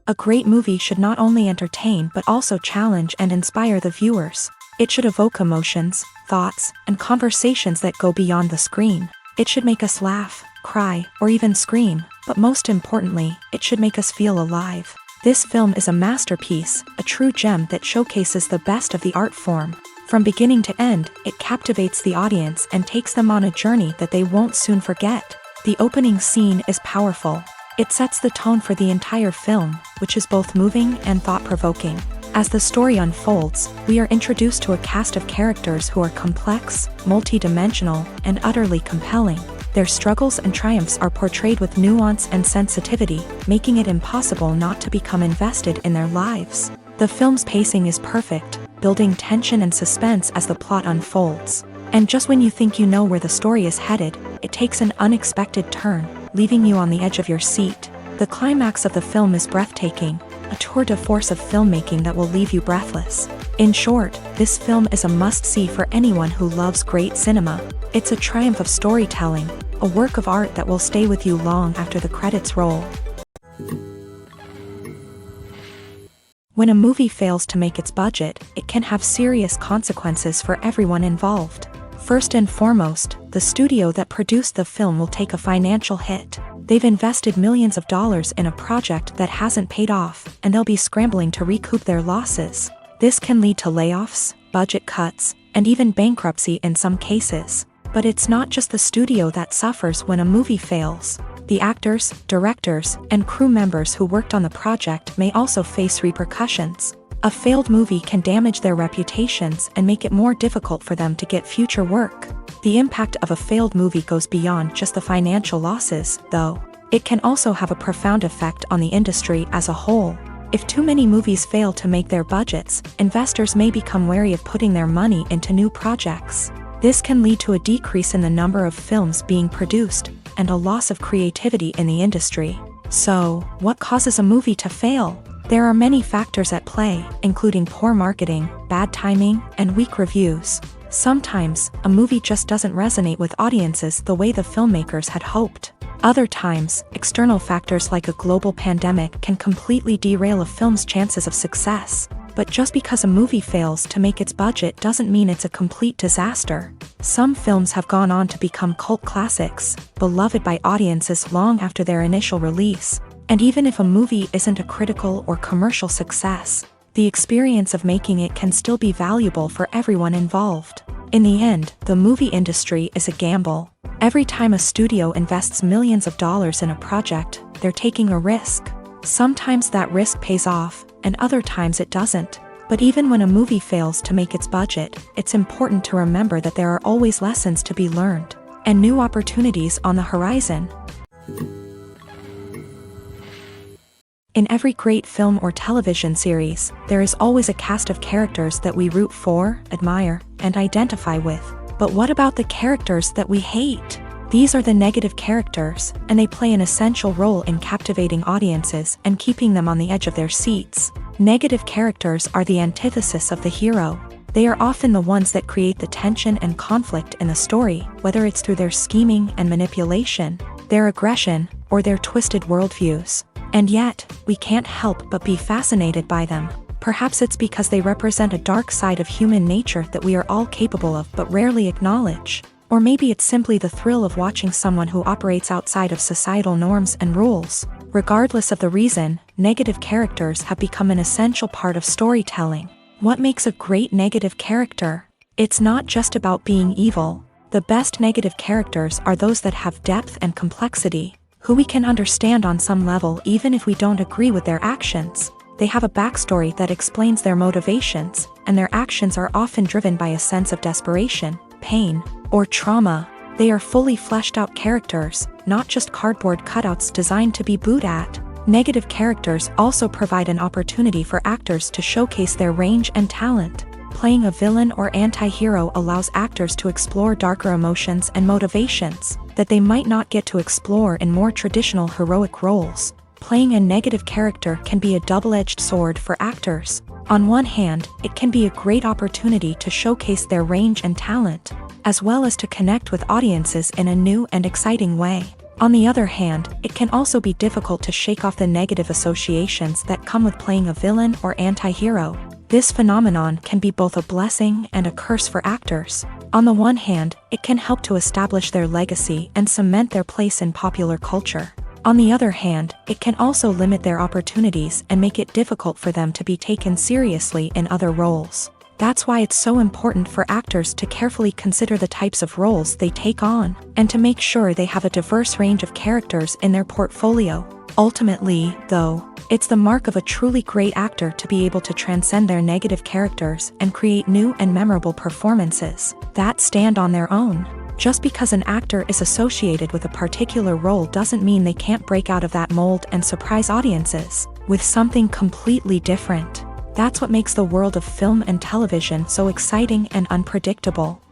A great movie should not only entertain but also challenge and inspire the viewers. It should evoke emotions, thoughts, and conversations that go beyond the screen. It should make us laugh, cry, or even scream, but most importantly, it should make us feel alive. This film is a masterpiece, a true gem that showcases the best of the art form. From beginning to end, it captivates the audience and takes them on a journey that they won't soon forget. The opening scene is powerful. It sets the tone for the entire film, which is both moving and thought-provoking. As the story unfolds, we are introduced to a cast of characters who are complex, multi-dimensional, and utterly compelling. Their struggles and triumphs are portrayed with nuance and sensitivity, making it impossible not to become invested in their lives. The film's pacing is perfect, building tension and suspense as the plot unfolds. And just when you think you know where the story is headed, it takes an unexpected turn, leaving you on the edge of your seat. The climax of the film is breathtaking, a tour de force of filmmaking that will leave you breathless. In short, this film is a must-see for anyone who loves great cinema. It's a triumph of storytelling, a work of art that will stay with you long after the credits roll. When a movie fails to make its budget, it can have serious consequences for everyone involved. First and foremost, the studio that produced the film will take a financial hit. They've invested millions of dollars in a project that hasn't paid off, and they'll be scrambling to recoup their losses. This can lead to layoffs, budget cuts, and even bankruptcy in some cases. But it's not just the studio that suffers when a movie fails. The actors, directors, and crew members who worked on the project may also face repercussions. A failed movie can damage their reputations and make it more difficult for them to get future work. The impact of a failed movie goes beyond just the financial losses, though. It can also have a profound effect on the industry as a whole. If too many movies fail to make their budgets, investors may become wary of putting their money into new projects. This can lead to a decrease in the number of films being produced, and a loss of creativity in the industry. So, what causes a movie to fail? There are many factors at play, including poor marketing, bad timing, and weak reviews. Sometimes, a movie just doesn't resonate with audiences the way the filmmakers had hoped. Other times, external factors like a global pandemic can completely derail a film's chances of success. But just because a movie fails to make its budget doesn't mean it's a complete disaster. Some films have gone on to become cult classics, beloved by audiences long after their initial release. And even if a movie isn't a critical or commercial success, the experience of making it can still be valuable for everyone involved. In the end, the movie industry is a gamble. Every time a studio invests millions of dollars in a project, they're taking a risk. Sometimes that risk pays off, and other times it doesn't. But even when a movie fails to make its budget, it's important to remember that there are always lessons to be learned, and new opportunities on the horizon. In every great film or television series, there is always a cast of characters that we root for, admire, and identify with. But what about the characters that we hate? These are the negative characters, and they play an essential role in captivating audiences and keeping them on the edge of their seats. Negative characters are the antithesis of the hero. They are often the ones that create the tension and conflict in the story, whether it's through their scheming and manipulation, their aggression, or their twisted worldviews. And yet, we can't help but be fascinated by them. Perhaps it's because they represent a dark side of human nature that we are all capable of but rarely acknowledge. Or maybe it's simply the thrill of watching someone who operates outside of societal norms and rules. Regardless of the reason, negative characters have become an essential part of storytelling. What makes a great negative character? It's not just about being evil. The best negative characters are those that have depth and complexity, who we can understand on some level even if we don't agree with their actions. They have a backstory that explains their motivations, and their actions are often driven by a sense of desperation, pain, or trauma. They are fully fleshed out characters, not just cardboard cutouts designed to be booed at. Negative characters also provide an opportunity for actors to showcase their range and talent. Playing a villain or anti-hero allows actors to explore darker emotions and motivations that they might not get to explore in more traditional heroic roles. Playing a negative character can be a double-edged sword for actors. On one hand, it can be a great opportunity to showcase their range and talent, as well as to connect with audiences in a new and exciting way. On the other hand, it can also be difficult to shake off the negative associations that come with playing a villain or anti-hero. This phenomenon can be both a blessing and a curse for actors. On the one hand, it can help to establish their legacy and cement their place in popular culture. On the other hand, it can also limit their opportunities and make it difficult for them to be taken seriously in other roles. That's why it's so important for actors to carefully consider the types of roles they take on, and to make sure they have a diverse range of characters in their portfolio. Ultimately, though, it's the mark of a truly great actor to be able to transcend their negative characters and create new and memorable performances that stand on their own. Just because an actor is associated with a particular role doesn't mean they can't break out of that mold and surprise audiences with something completely different. That's what makes the world of film and television so exciting and unpredictable.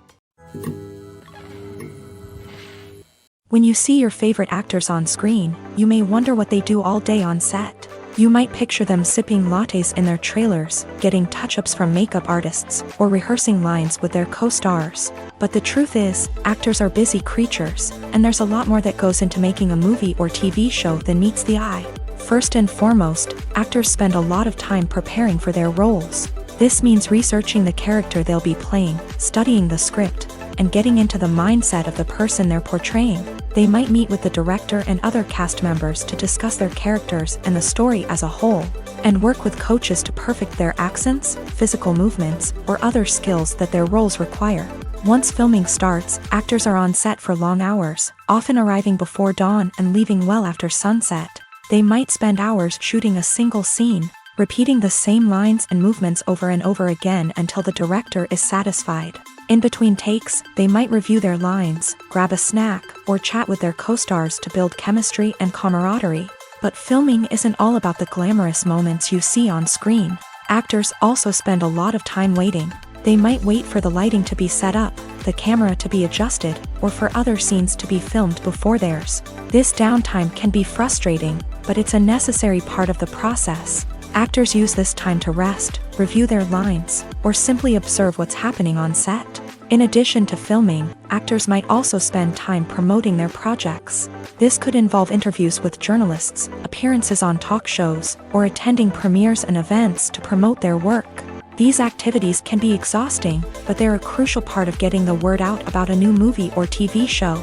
When you see your favorite actors on screen, you may wonder what they do all day on set. You might picture them sipping lattes in their trailers, getting touch-ups from makeup artists, or rehearsing lines with their co-stars. But the truth is, actors are busy creatures, and there's a lot more that goes into making a movie or TV show than meets the eye. First and foremost, actors spend a lot of time preparing for their roles. This means researching the character they'll be playing, studying the script, and getting into the mindset of the person they're portraying. They might meet with the director and other cast members to discuss their characters and the story as a whole, and work with coaches to perfect their accents, physical movements, or other skills that their roles require. Once filming starts, actors are on set for long hours, often arriving before dawn and leaving well after sunset. They might spend hours shooting a single scene, repeating the same lines and movements over and over again until the director is satisfied. In between takes, they might review their lines, grab a snack, or chat with their co-stars to build chemistry and camaraderie. But filming isn't all about the glamorous moments you see on screen. Actors also spend a lot of time waiting. They might wait for the lighting to be set up, the camera to be adjusted, or for other scenes to be filmed before theirs. This downtime can be frustrating, but it's a necessary part of the process. Actors use this time to rest, review their lines, or simply observe what's happening on set. In addition to filming, actors might also spend time promoting their projects. This could involve interviews with journalists, appearances on talk shows, or attending premieres and events to promote their work. These activities can be exhausting, but they're a crucial part of getting the word out about a new movie or TV show.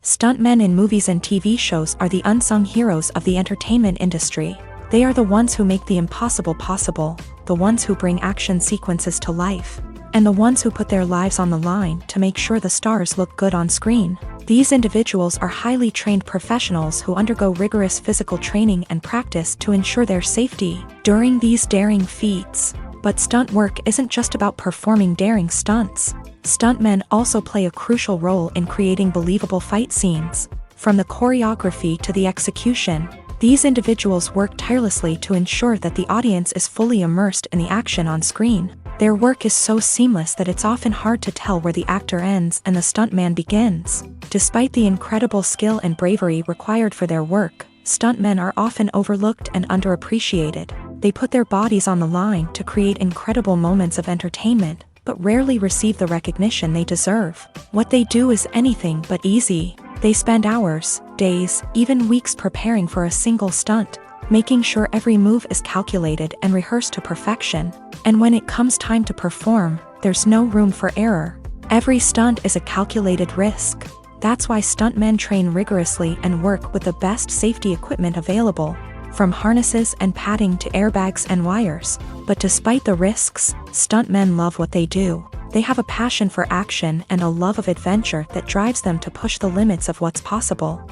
Stuntmen in movies and TV shows are the unsung heroes of the entertainment industry. They are the ones who make the impossible possible, the ones who bring action sequences to life, and the ones who put their lives on the line to make sure the stars look good on screen. These individuals are highly trained professionals who undergo rigorous physical training and practice to ensure their safety during these daring feats. But stunt work isn't just about performing daring stunts. Stuntmen also play a crucial role in creating believable fight scenes. From the choreography to the execution, these individuals work tirelessly to ensure that the audience is fully immersed in the action on screen. Their work is so seamless that it's often hard to tell where the actor ends and the stuntman begins. Despite the incredible skill and bravery required for their work, stuntmen are often overlooked and underappreciated. They put their bodies on the line to create incredible moments of entertainment, but rarely receive the recognition they deserve. What they do is anything but easy. They spend hours, days, even weeks preparing for a single stunt, making sure every move is calculated and rehearsed to perfection. And when it comes time to perform, there's no room for error. Every stunt is a calculated risk. That's why stuntmen train rigorously and work with the best safety equipment available, from harnesses and padding to airbags and wires. But despite the risks, stuntmen love what they do. They have a passion for action and a love of adventure that drives them to push the limits of what's possible.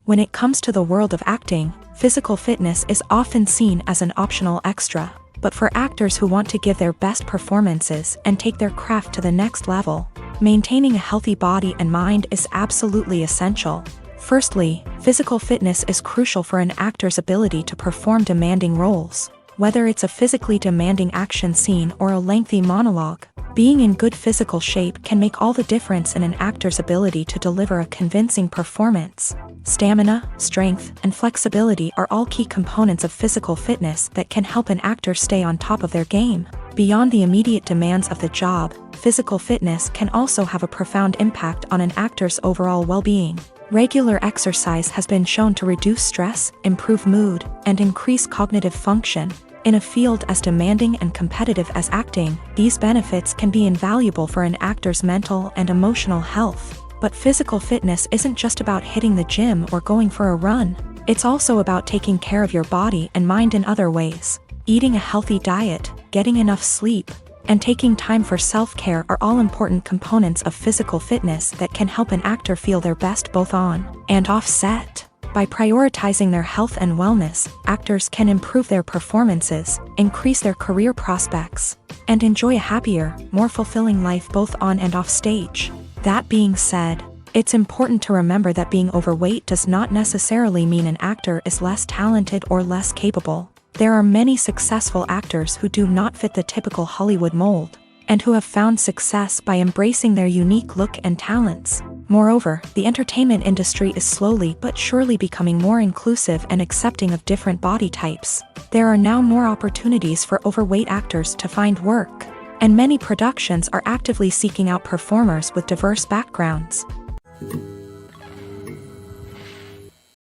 When it comes to the world of acting, physical fitness is often seen as an optional extra. But for actors who want to give their best performances and take their craft to the next level, maintaining a healthy body and mind is absolutely essential. Firstly, physical fitness is crucial for an actor's ability to perform demanding roles. Whether it's a physically demanding action scene or a lengthy monologue, being in good physical shape can make all the difference in an actor's ability to deliver a convincing performance. Stamina, strength, and flexibility are all key components of physical fitness that can help an actor stay on top of their game. Beyond the immediate demands of the job, physical fitness can also have a profound impact on an actor's overall well-being. Regular exercise has been shown to reduce stress, improve mood, and increase cognitive function. In a field as demanding and competitive as acting, these benefits can be invaluable for an actor's mental and emotional health. But physical fitness isn't just about hitting the gym or going for a run. It's also about taking care of your body and mind in other ways. Eating a healthy diet, getting enough sleep, and taking time for self-care are all important components of physical fitness that can help an actor feel their best both on and off set. By prioritizing their health and wellness, actors can improve their performances, increase their career prospects, and enjoy a happier, more fulfilling life both on and off stage. That being said, it's important to remember that being overweight does not necessarily mean an actor is less talented or less capable. There are many successful actors who do not fit the typical Hollywood mold, and who have found success by embracing their unique look and talents. Moreover, the entertainment industry is slowly but surely becoming more inclusive and accepting of different body types. There are now more opportunities for overweight actors to find work, and many productions are actively seeking out performers with diverse backgrounds.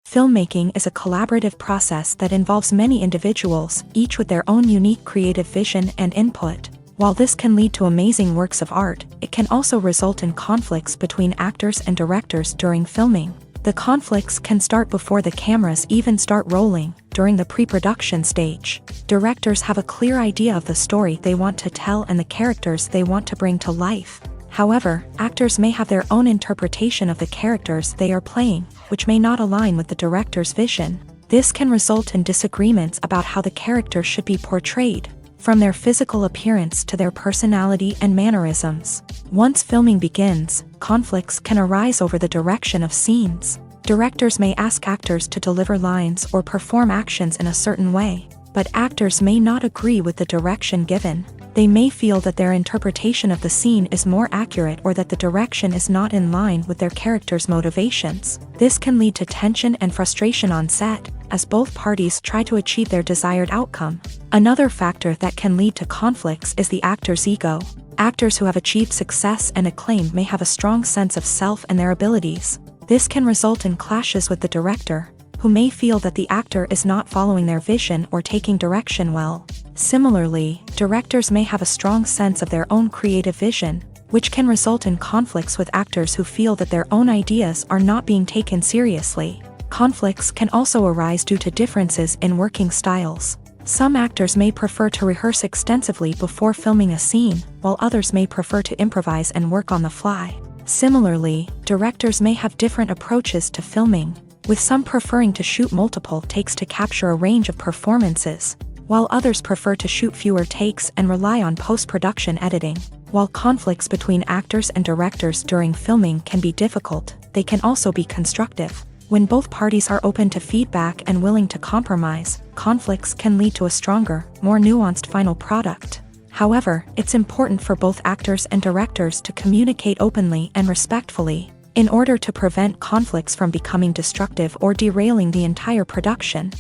Filmmaking is a collaborative process that involves many individuals, each with their own unique creative vision and input. While this can lead to amazing works of art, it can also result in conflicts between actors and directors during filming. The conflicts can start before the cameras even start rolling, during the pre-production stage. Directors have a clear idea of the story they want to tell and the characters they want to bring to life. However, actors may have their own interpretation of the characters they are playing, which may not align with the director's vision. This can result in disagreements about how the character should be portrayed, from their physical appearance to their personality and mannerisms. Once filming begins, conflicts can arise over the direction of scenes. Directors may ask actors to deliver lines or perform actions in a certain way, but actors may not agree with the direction given. They may feel that their interpretation of the scene is more accurate or that the direction is not in line with their character's motivations. This can lead to tension and frustration on set, as both parties try to achieve their desired outcome. Another factor that can lead to conflicts is the actor's ego. Actors who have achieved success and acclaim may have a strong sense of self and their abilities. This can result in clashes with the director, who may feel that the actor is not following their vision or taking direction well. Similarly, directors may have a strong sense of their own creative vision, which can result in conflicts with actors who feel that their own ideas are not being taken seriously. Conflicts can also arise due to differences in working styles. Some actors may prefer to rehearse extensively before filming a scene, while others may prefer to improvise and work on the fly. Similarly, directors may have different approaches to filming, with some preferring to shoot multiple takes to capture a range of performances, while others prefer to shoot fewer takes and rely on post-production editing. While conflicts between actors and directors during filming can be difficult, they can also be constructive. When both parties are open to feedback and willing to compromise, conflicts can lead to a stronger, more nuanced final product. However, it's important for both actors and directors to communicate openly and respectfully, in order to prevent conflicts from becoming destructive or derailing the entire production.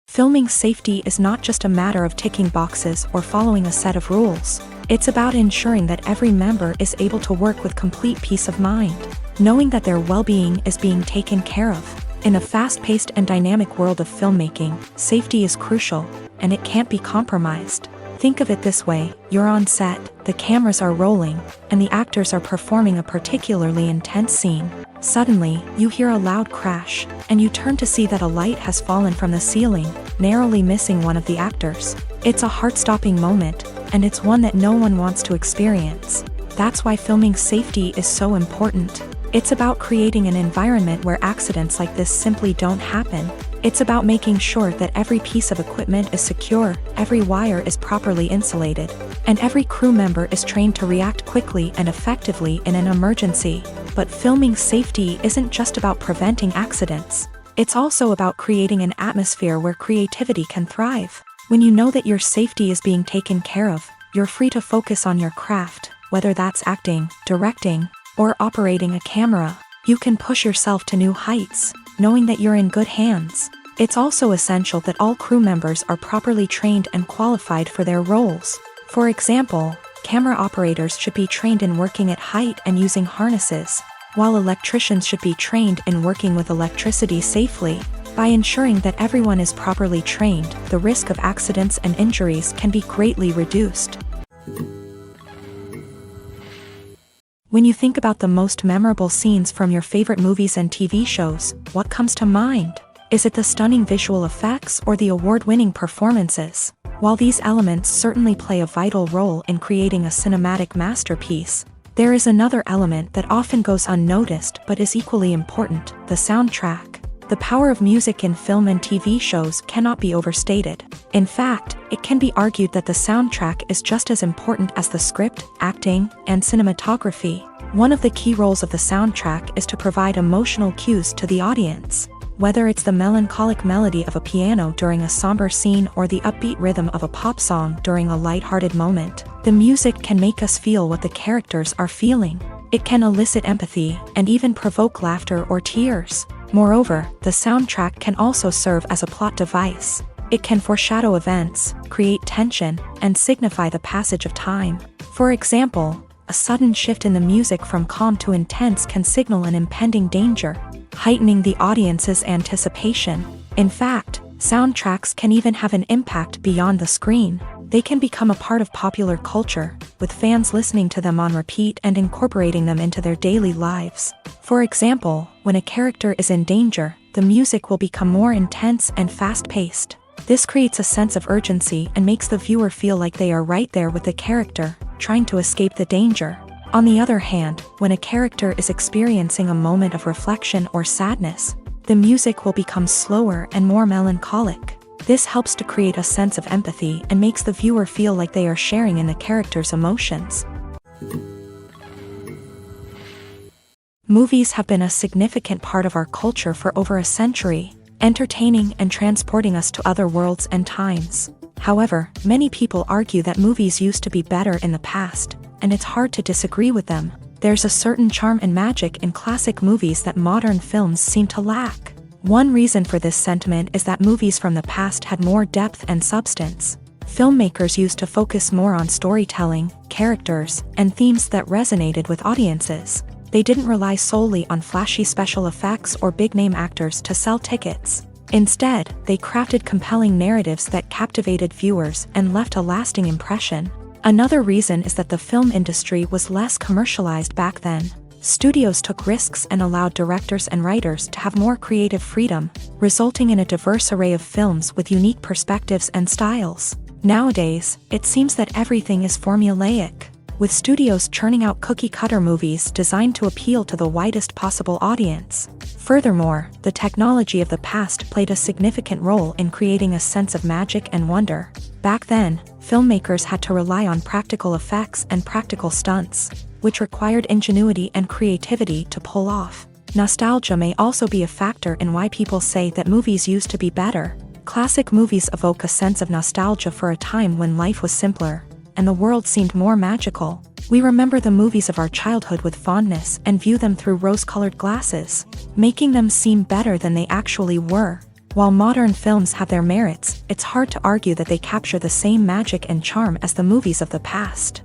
Filming safety is not just a matter of ticking boxes or following a set of rules. It's about ensuring that every member is able to work with complete peace of mind, knowing that their well-being is being taken care of. In a fast-paced and dynamic world of filmmaking, safety is crucial, and it can't be compromised. Think of it this way: you're on set, the cameras are rolling, and the actors are performing a particularly intense scene. Suddenly, you hear a loud crash, and you turn to see that a light has fallen from the ceiling, narrowly missing one of the actors. It's a heart-stopping moment, and it's one that no one wants to experience. That's why filming safety is so important. It's about creating an environment where accidents like this simply don't happen. It's about making sure that every piece of equipment is secure, every wire is properly insulated, and every crew member is trained to react quickly and effectively in an emergency. But filming safety isn't just about preventing accidents. It's also about creating an atmosphere where creativity can thrive. When you know that your safety is being taken care of, you're free to focus on your craft, whether that's acting, directing, or operating a camera. You can push yourself to new heights, knowing that you're in good hands. It's also essential that all crew members are properly trained and qualified for their roles. For example, camera operators should be trained in working at height and using harnesses, while electricians should be trained in working with electricity safely. By ensuring that everyone is properly trained, the risk of accidents and injuries can be greatly reduced. When you think about the most memorable scenes from your favorite movies and TV shows, what comes to mind? Is it the stunning visual effects or the award-winning performances? While these elements certainly play a vital role in creating a cinematic masterpiece, there is another element that often goes unnoticed but is equally important: the soundtrack. The power of music in film and TV shows cannot be overstated. In fact, it can be argued that the soundtrack is just as important as the script, acting, and cinematography. One of the key roles of the soundtrack is to provide emotional cues to the audience. Whether it's the melancholic melody of a piano during a somber scene or the upbeat rhythm of a pop song during a light-hearted moment, the music can make us feel what the characters are feeling. It can elicit empathy and even provoke laughter or tears. Moreover, the soundtrack can also serve as a plot device. It can foreshadow events, create tension, and signify the passage of time. For example, a sudden shift in the music from calm to intense can signal an impending danger, heightening the audience's anticipation. In fact, soundtracks can even have an impact beyond the screen. They can become a part of popular culture, with fans listening to them on repeat and incorporating them into their daily lives. For example, when a character is in danger, the music will become more intense and fast-paced. This creates a sense of urgency and makes the viewer feel like they are right there with the character, trying to escape the danger. On the other hand, when a character is experiencing a moment of reflection or sadness, the music will become slower and more melancholic. This helps to create a sense of empathy and makes the viewer feel like they are sharing in the character's emotions. Movies have been a significant part of our culture for over a century, entertaining and transporting us to other worlds and times. However, many people argue that movies used to be better in the past, and it's hard to disagree with them. There's a certain charm and magic in classic movies that modern films seem to lack. One reason for this sentiment is that movies from the past had more depth and substance. Filmmakers used to focus more on storytelling, characters, and themes that resonated with audiences. They didn't rely solely on flashy special effects or big-name actors to sell tickets. Instead, they crafted compelling narratives that captivated viewers and left a lasting impression. Another reason is that the film industry was less commercialized back then. Studios took risks and allowed directors and writers to have more creative freedom, resulting in a diverse array of films with unique perspectives and styles. Nowadays, it seems that everything is formulaic, with studios churning out cookie-cutter movies designed to appeal to the widest possible audience. Furthermore, the technology of the past played a significant role in creating a sense of magic and wonder. Back then, filmmakers had to rely on practical effects and practical stunts, which required ingenuity and creativity to pull off. Nostalgia may also be a factor in why people say that movies used to be better. Classic movies evoke a sense of nostalgia for a time when life was simpler, and the world seemed more magical. We remember the movies of our childhood with fondness and view them through rose-colored glasses, making them seem better than they actually were. While modern films have their merits, it's hard to argue that they capture the same magic and charm as the movies of the past.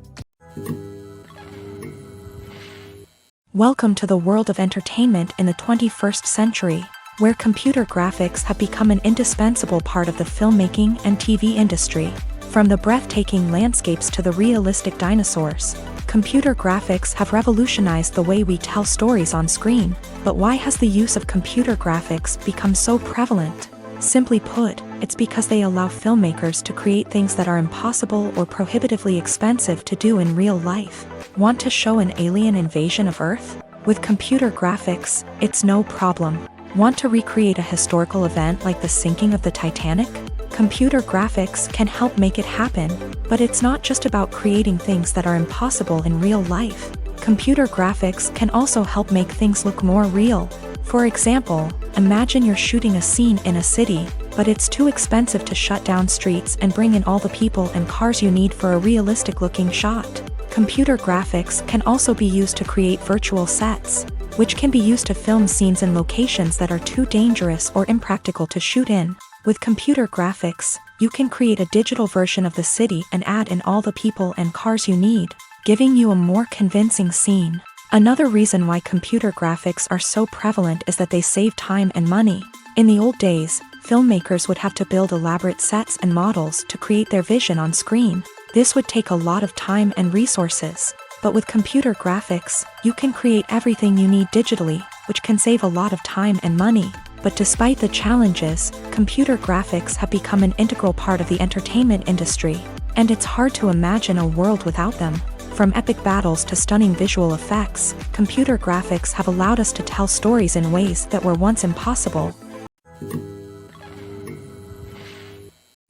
Welcome to the world of entertainment in the 21st century, where computer graphics have become an indispensable part of the filmmaking and TV industry. From the breathtaking landscapes to the realistic dinosaurs, computer graphics have revolutionized the way we tell stories on screen. But why has the use of computer graphics become so prevalent? Simply put, it's because they allow filmmakers to create things that are impossible or prohibitively expensive to do in real life. Want to show an alien invasion of Earth? With computer graphics, it's no problem. Want to recreate a historical event like the sinking of the Titanic? Computer graphics can help make it happen, but it's not just about creating things that are impossible in real life. Computer graphics can also help make things look more real. For example, imagine you're shooting a scene in a city, but it's too expensive to shut down streets and bring in all the people and cars you need for a realistic-looking shot. Computer graphics can also be used to create virtual sets. which can be used to film scenes in locations that are too dangerous or impractical to shoot in. With computer graphics, you can create a digital version of the city and add in all the people and cars you need, giving you a more convincing scene. Another reason why computer graphics are so prevalent is that they save time and money. In the old days, filmmakers would have to build elaborate sets and models to create their vision on screen. This would take a lot of time and resources. But with computer graphics, you can create everything you need digitally, which can save a lot of time and money. But despite the challenges, computer graphics have become an integral part of the entertainment industry, and it's hard to imagine a world without them. From epic battles to stunning visual effects, computer graphics have allowed us to tell stories in ways that were once impossible.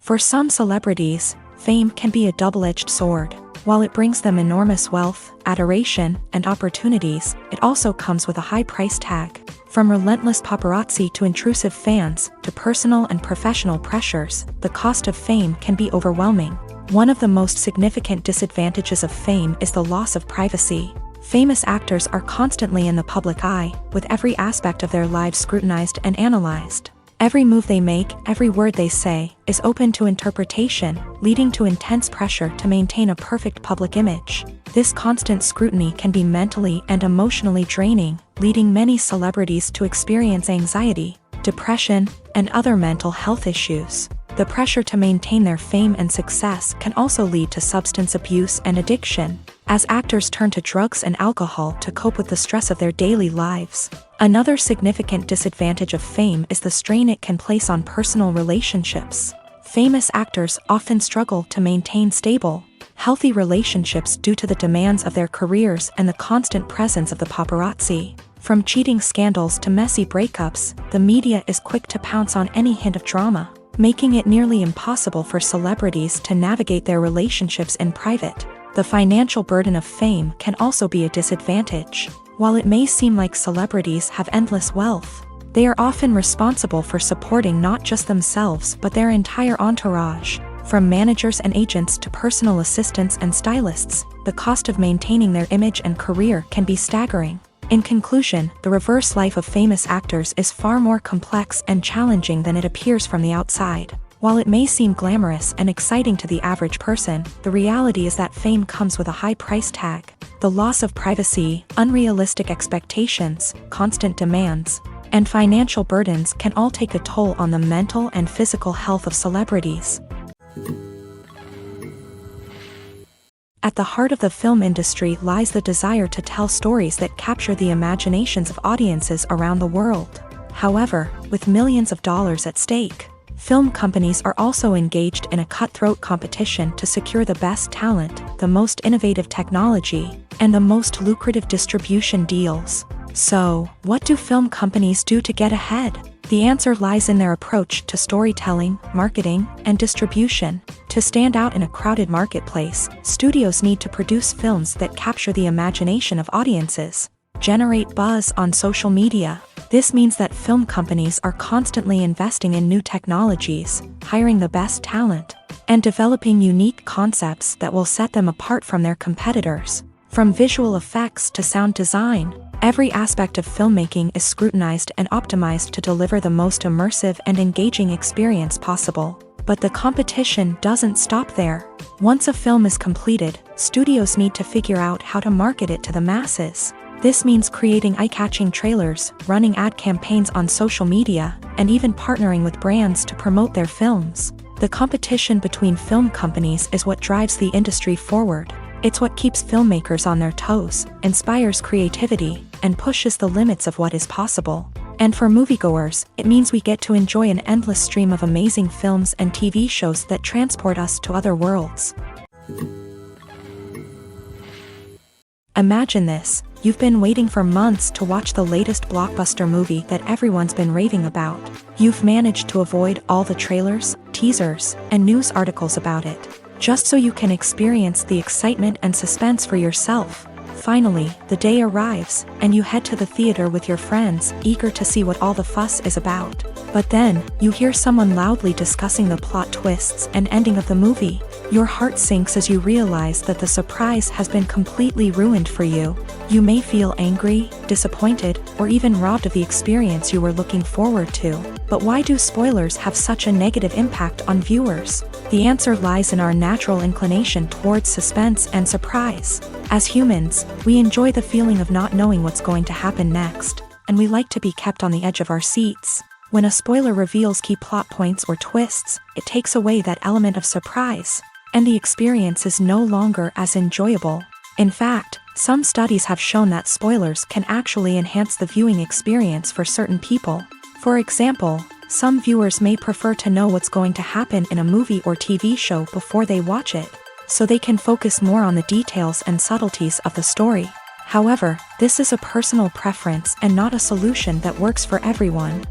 For some celebrities, fame can be a double-edged sword. While it brings them enormous wealth, adoration, and opportunities, it also comes with a high price tag. From relentless paparazzi to intrusive fans, to personal and professional pressures, the cost of fame can be overwhelming. One of the most significant disadvantages of fame is the loss of privacy. Famous actors are constantly in the public eye, with every aspect of their lives scrutinized and analyzed. Every move they make, every word they say, is open to interpretation, leading to intense pressure to maintain a perfect public image. This constant scrutiny can be mentally and emotionally draining, leading many celebrities to experience anxiety, depression, and other mental health issues. The pressure to maintain their fame and success can also lead to substance abuse and addiction, as actors turn to drugs and alcohol to cope with the stress of their daily lives. Another significant disadvantage of fame is the strain it can place on personal relationships. Famous actors often struggle to maintain stable, healthy relationships due to the demands of their careers and the constant presence of the paparazzi. From cheating scandals to messy breakups, the media is quick to pounce on any hint of drama, making it nearly impossible for celebrities to navigate their relationships in private. The financial burden of fame can also be a disadvantage. While it may seem like celebrities have endless wealth, they are often responsible for supporting not just themselves but their entire entourage. From managers and agents to personal assistants and stylists, the cost of maintaining their image and career can be staggering. In conclusion, the reverse life of famous actors is far more complex and challenging than it appears from the outside. While it may seem glamorous and exciting to the average person, the reality is that fame comes with a high price tag. The loss of privacy, unrealistic expectations, constant demands, and financial burdens can all take a toll on the mental and physical health of celebrities. At the heart of the film industry lies the desire to tell stories that capture the imaginations of audiences around the world. However, with millions of dollars at stake, film companies are also engaged in a cutthroat competition to secure the best talent, the most innovative technology, and the most lucrative distribution deals. So, what do film companies do to get ahead? The answer lies in their approach to storytelling, marketing, and distribution. To stand out in a crowded marketplace, studios need to produce films that capture the imagination of audiences, generate buzz on social media. This means that film companies are constantly investing in new technologies, hiring the best talent, and developing unique concepts that will set them apart from their competitors. From visual effects to sound design, every aspect of filmmaking is scrutinized and optimized to deliver the most immersive and engaging experience possible. But the competition doesn't stop there. Once a film is completed, studios need to figure out how to market it to the masses. This means creating eye-catching trailers, running ad campaigns on social media, and even partnering with brands to promote their films. The competition between film companies is what drives the industry forward. It's what keeps filmmakers on their toes, inspires creativity, and pushes the limits of what is possible. And for moviegoers, it means we get to enjoy an endless stream of amazing films and TV shows that transport us to other worlds. Imagine this. You've been waiting for months to watch the latest blockbuster movie that everyone's been raving about. You've managed to avoid all the trailers, teasers, and news articles about it, just so you can experience the excitement and suspense for yourself. Finally, the day arrives, and you head to the theater with your friends, eager to see what all the fuss is about. But then, you hear someone loudly discussing the plot twists and ending of the movie. Your heart sinks as you realize that the surprise has been completely ruined for you. You may feel angry, disappointed, or even robbed of the experience you were looking forward to. But why do spoilers have such a negative impact on viewers? The answer lies in our natural inclination towards suspense and surprise. As humans, we enjoy the feeling of not knowing what's going to happen next, and we like to be kept on the edge of our seats. When a spoiler reveals key plot points or twists, it takes away that element of surprise, and the experience is no longer as enjoyable. In fact, some studies have shown that spoilers can actually enhance the viewing experience for certain people. For example, some viewers may prefer to know what's going to happen in a movie or TV show before they watch it, so they can focus more on the details and subtleties of the story. However, this is a personal preference and not a solution that works for everyone.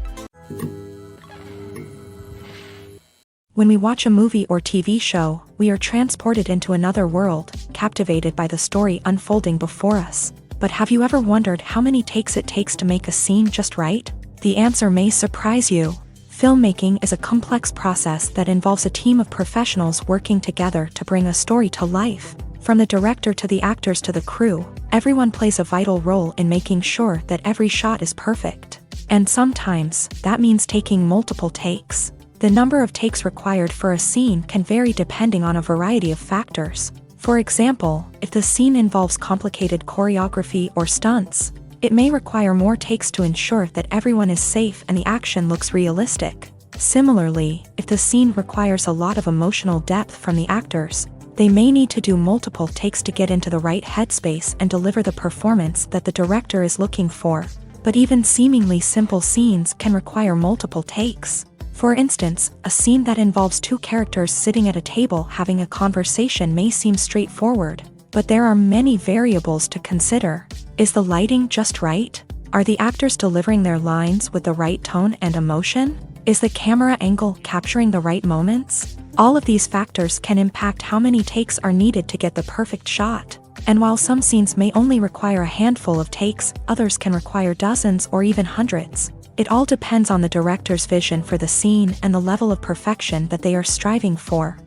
When we watch a movie or TV show, we are transported into another world, captivated by the story unfolding before us. But have you ever wondered how many takes it takes to make a scene just right? The answer may surprise you. Filmmaking is a complex process that involves a team of professionals working together to bring a story to life. From the director to the actors to the crew, everyone plays a vital role in making sure that every shot is perfect. And sometimes, that means taking multiple takes. The number of takes required for a scene can vary depending on a variety of factors. For example, if the scene involves complicated choreography or stunts, it may require more takes to ensure that everyone is safe and the action looks realistic. Similarly, if the scene requires a lot of emotional depth from the actors, they may need to do multiple takes to get into the right headspace and deliver the performance that the director is looking for. But even seemingly simple scenes can require multiple takes. For instance, a scene that involves two characters sitting at a table having a conversation may seem straightforward, but there are many variables to consider. Is the lighting just right? Are the actors delivering their lines with the right tone and emotion? Is the camera angle capturing the right moments? All of these factors can impact how many takes are needed to get the perfect shot. And while some scenes may only require a handful of takes, others can require dozens or even hundreds. It all depends on the director's vision for the scene and the level of perfection that they are striving for.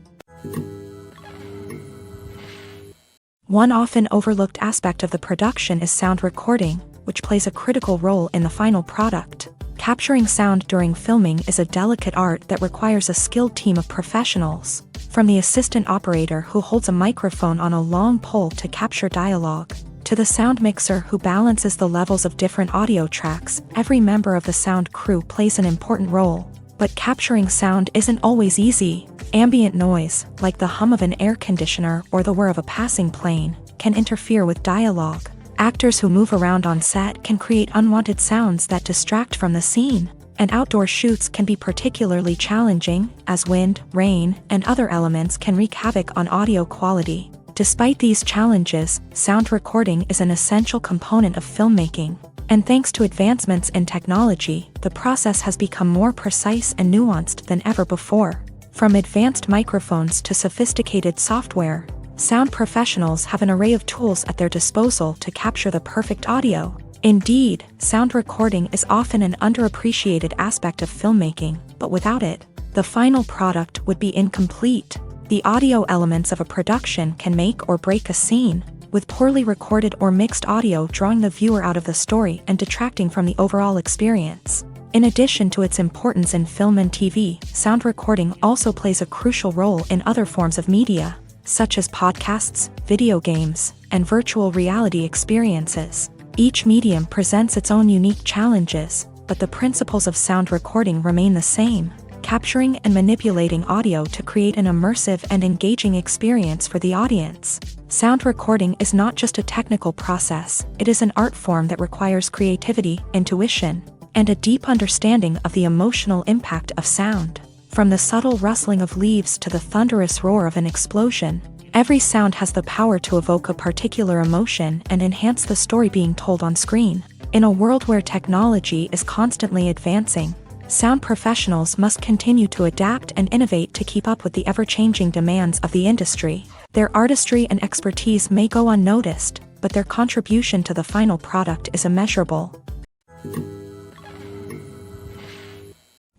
One often overlooked aspect of the production is sound recording, which plays a critical role in the final product. Capturing sound during filming is a delicate art that requires a skilled team of professionals. From the assistant operator who holds a microphone on a long pole to capture dialogue, to the sound mixer who balances the levels of different audio tracks, every member of the sound crew plays an important role. But capturing sound isn't always easy. Ambient noise, like the hum of an air conditioner or the whir of a passing plane, can interfere with dialogue. Actors who move around on set can create unwanted sounds that distract from the scene. And outdoor shoots can be particularly challenging, as wind, rain, and other elements can wreak havoc on audio quality. Despite these challenges, sound recording is an essential component of filmmaking. And thanks to advancements in technology, the process has become more precise and nuanced than ever before. From advanced microphones to sophisticated software, sound professionals have an array of tools at their disposal to capture the perfect audio. Indeed, sound recording is often an underappreciated aspect of filmmaking, but without it, the final product would be incomplete. The audio elements of a production can make or break a scene, with poorly recorded or mixed audio drawing the viewer out of the story and detracting from the overall experience. In addition to its importance in film and TV, sound recording also plays a crucial role in other forms of media, such as podcasts, video games, and virtual reality experiences. Each medium presents its own unique challenges, but the principles of sound recording remain the same, capturing and manipulating audio to create an immersive and engaging experience for the audience. Sound recording is not just a technical process, it is an art form that requires creativity, intuition, and a deep understanding of the emotional impact of sound. From the subtle rustling of leaves to the thunderous roar of an explosion, every sound has the power to evoke a particular emotion and enhance the story being told on screen. In a world where technology is constantly advancing, sound professionals must continue to adapt and innovate to keep up with the ever-changing demands of the industry. Their artistry and expertise may go unnoticed, but their contribution to the final product is immeasurable.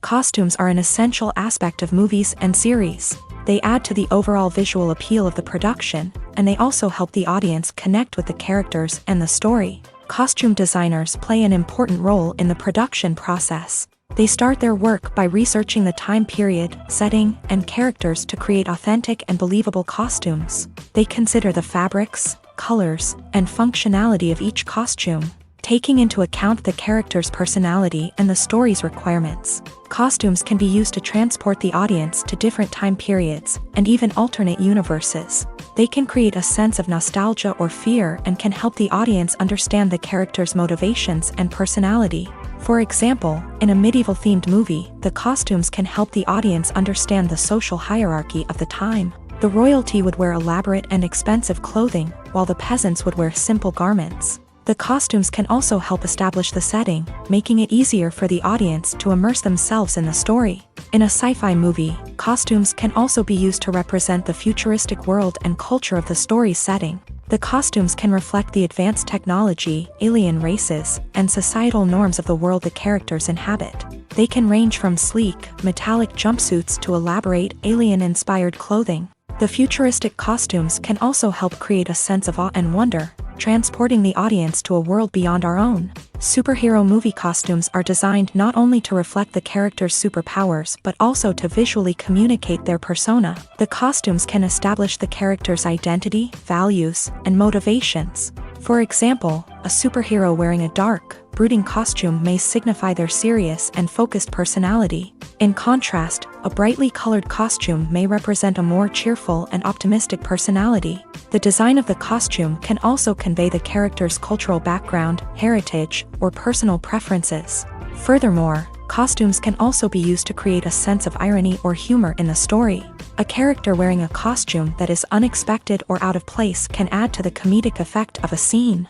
Costumes are an essential aspect of movies and series. They add to the overall visual appeal of the production, and they also help the audience connect with the characters and the story. Costume designers play an important role in the production process. They start their work by researching the time period, setting, and characters to create authentic and believable costumes. They consider the fabrics, colors, and functionality of each costume, taking into account the character's personality and the story's requirements. Costumes can be used to transport the audience to different time periods and even alternate universes. They can create a sense of nostalgia or fear and can help the audience understand the character's motivations and personality. For example, in a medieval-themed movie, the costumes can help the audience understand the social hierarchy of the time. The royalty would wear elaborate and expensive clothing, while the peasants would wear simple garments. The costumes can also help establish the setting, making it easier for the audience to immerse themselves in the story. In a sci-fi movie, costumes can also be used to represent the futuristic world and culture of the story's setting. The costumes can reflect the advanced technology, alien races, and societal norms of the world the characters inhabit. They can range from sleek, metallic jumpsuits to elaborate, alien-inspired clothing. The futuristic costumes can also help create a sense of awe and wonder, transporting the audience to a world beyond our own. Superhero movie costumes are designed not only to reflect the character's superpowers but also to visually communicate their persona. The costumes can establish the character's identity, values, and motivations. For example, a superhero wearing a dark, brooding costume may signify their serious and focused personality. In contrast, a brightly colored costume may represent a more cheerful and optimistic personality. The design of the costume can also convey the character's cultural background, heritage, or personal preferences. Furthermore, costumes can also be used to create a sense of irony or humor in the story. A character wearing a costume that is unexpected or out of place can add to the comedic effect of a scene.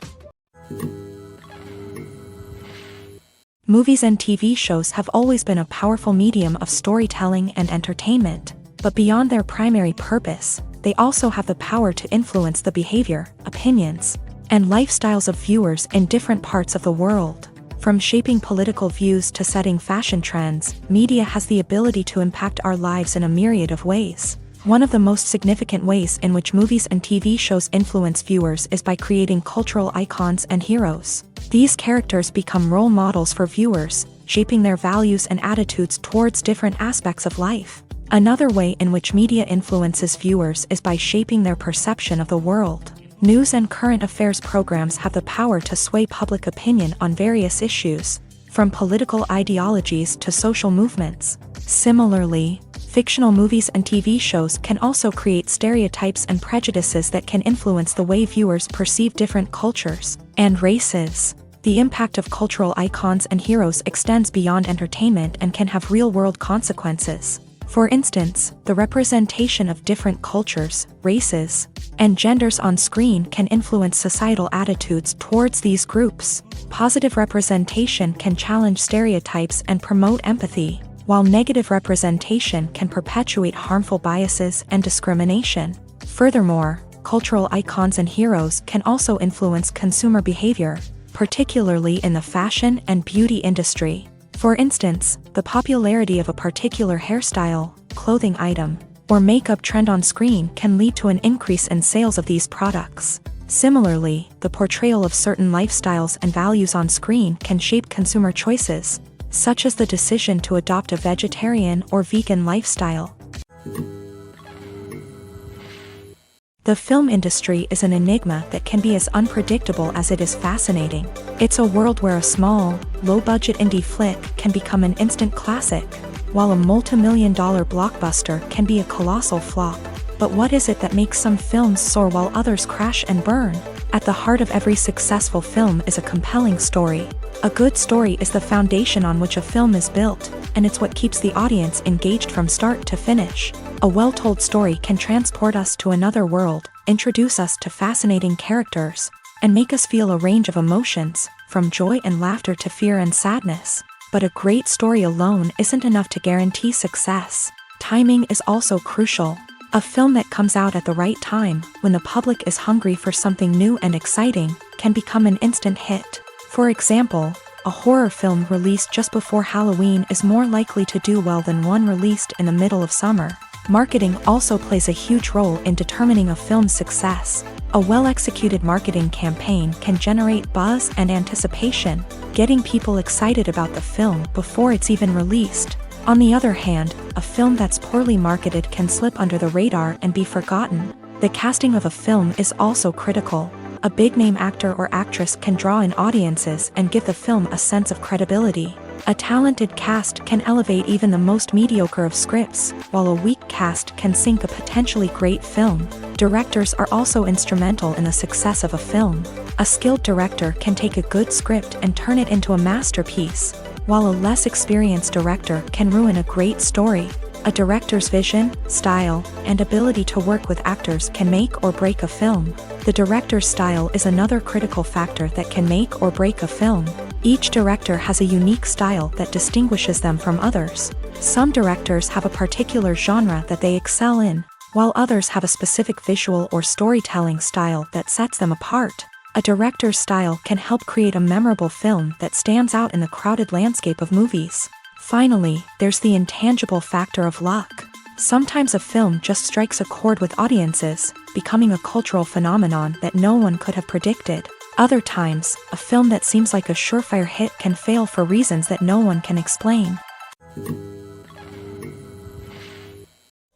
Movies and TV shows have always been a powerful medium of storytelling and entertainment, but beyond their primary purpose, they also have the power to influence the behavior, opinions, and lifestyles of viewers in different parts of the world. From shaping political views to setting fashion trends, media has the ability to impact our lives in a myriad of ways. One of the most significant ways in which movies and TV shows influence viewers is by creating cultural icons and heroes. These characters become role models for viewers, shaping their values and attitudes towards different aspects of life. Another way in which media influences viewers is by shaping their perception of the world. News and current affairs programs have the power to sway public opinion on various issues, from political ideologies to social movements. Similarly, fictional movies and TV shows can also create stereotypes and prejudices that can influence the way viewers perceive different cultures and races. The impact of cultural icons and heroes extends beyond entertainment and can have real-world consequences. For instance, the representation of different cultures, races, and genders on screen can influence societal attitudes towards these groups. Positive representation can challenge stereotypes and promote empathy, while negative representation can perpetuate harmful biases and discrimination. Furthermore, cultural icons and heroes can also influence consumer behavior, particularly in the fashion and beauty industry. For instance, the popularity of a particular hairstyle, clothing item, or makeup trend on screen can lead to an increase in sales of these products. Similarly, the portrayal of certain lifestyles and values on screen can shape consumer choices, such as the decision to adopt a vegetarian or vegan lifestyle. The film industry is an enigma that can be as unpredictable as it is fascinating. It's a world where a small, low-budget indie flick can become an instant classic, while a multi-million-dollar blockbuster can be a colossal flop. But what is it that makes some films soar while others crash and burn? At the heart of every successful film is a compelling story. A good story is the foundation on which a film is built, and it's what keeps the audience engaged from start to finish. A well-told story can transport us to another world, introduce us to fascinating characters, and make us feel a range of emotions, from joy and laughter to fear and sadness. But a great story alone isn't enough to guarantee success. Timing is also crucial. A film that comes out at the right time, when the public is hungry for something new and exciting, can become an instant hit. For example, a horror film released just before Halloween is more likely to do well than one released in the middle of summer. Marketing also plays a huge role in determining a film's success. A well-executed marketing campaign can generate buzz and anticipation, getting people excited about the film before it's even released. On the other hand, a film that's poorly marketed can slip under the radar and be forgotten. The casting of a film is also critical. A big-name actor or actress can draw in audiences and give the film a sense of credibility. A talented cast can elevate even the most mediocre of scripts, while a weak cast can sink a potentially great film. Directors are also instrumental in the success of a film. A skilled director can take a good script and turn it into a masterpiece, while a less experienced director can ruin a great story. A director's vision, style, and ability to work with actors can make or break a film. The director's style is another critical factor that can make or break a film. Each director has a unique style that distinguishes them from others. Some directors have a particular genre that they excel in, while others have a specific visual or storytelling style that sets them apart. A director's style can help create a memorable film that stands out in the crowded landscape of movies. Finally, there's the intangible factor of luck. Sometimes a film just strikes a chord with audiences, becoming a cultural phenomenon that no one could have predicted. Other times, a film that seems like a surefire hit can fail for reasons that no one can explain.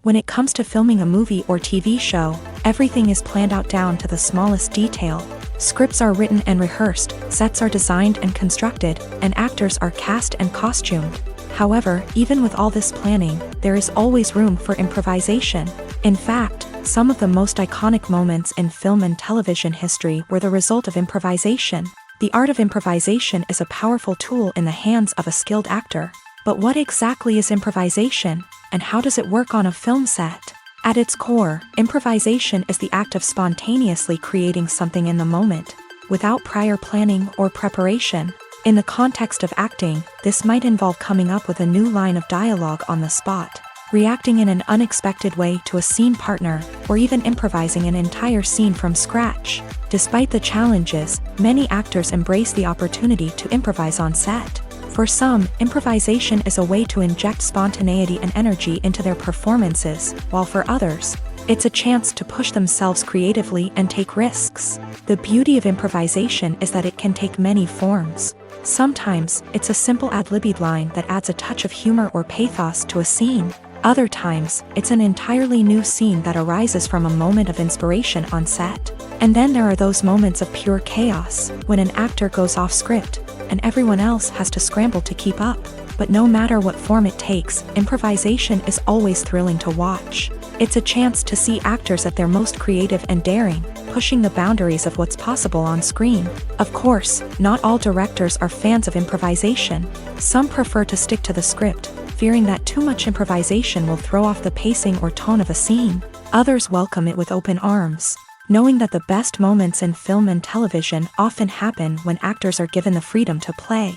When it comes to filming a movie or TV show, everything is planned out down to the smallest detail. Scripts are written and rehearsed, sets are designed and constructed, and actors are cast and costumed. However, even with all this planning, there is always room for improvisation. In fact, some of the most iconic moments in film and television history were the result of improvisation. The art of improvisation is a powerful tool in the hands of a skilled actor. But what exactly is improvisation, and how does it work on a film set? At its core, improvisation is the act of spontaneously creating something in the moment, without prior planning or preparation. In the context of acting, this might involve coming up with a new line of dialogue on the spot, reacting in an unexpected way to a scene partner, or even improvising an entire scene from scratch. Despite the challenges, many actors embrace the opportunity to improvise on set. For some, improvisation is a way to inject spontaneity and energy into their performances, while for others, it's a chance to push themselves creatively and take risks. The beauty of improvisation is that it can take many forms. Sometimes, it's a simple ad-libbed line that adds a touch of humor or pathos to a scene. Other times, it's an entirely new scene that arises from a moment of inspiration on set. And then there are those moments of pure chaos, when an actor goes off script, and everyone else has to scramble to keep up. But no matter what form it takes, improvisation is always thrilling to watch. It's a chance to see actors at their most creative and daring, pushing the boundaries of what's possible on screen. Of course, not all directors are fans of improvisation. Some prefer to stick to the script, fearing that too much improvisation will throw off the pacing or tone of a scene. Others welcome it with open arms, knowing that the best moments in film and television often happen when actors are given the freedom to play.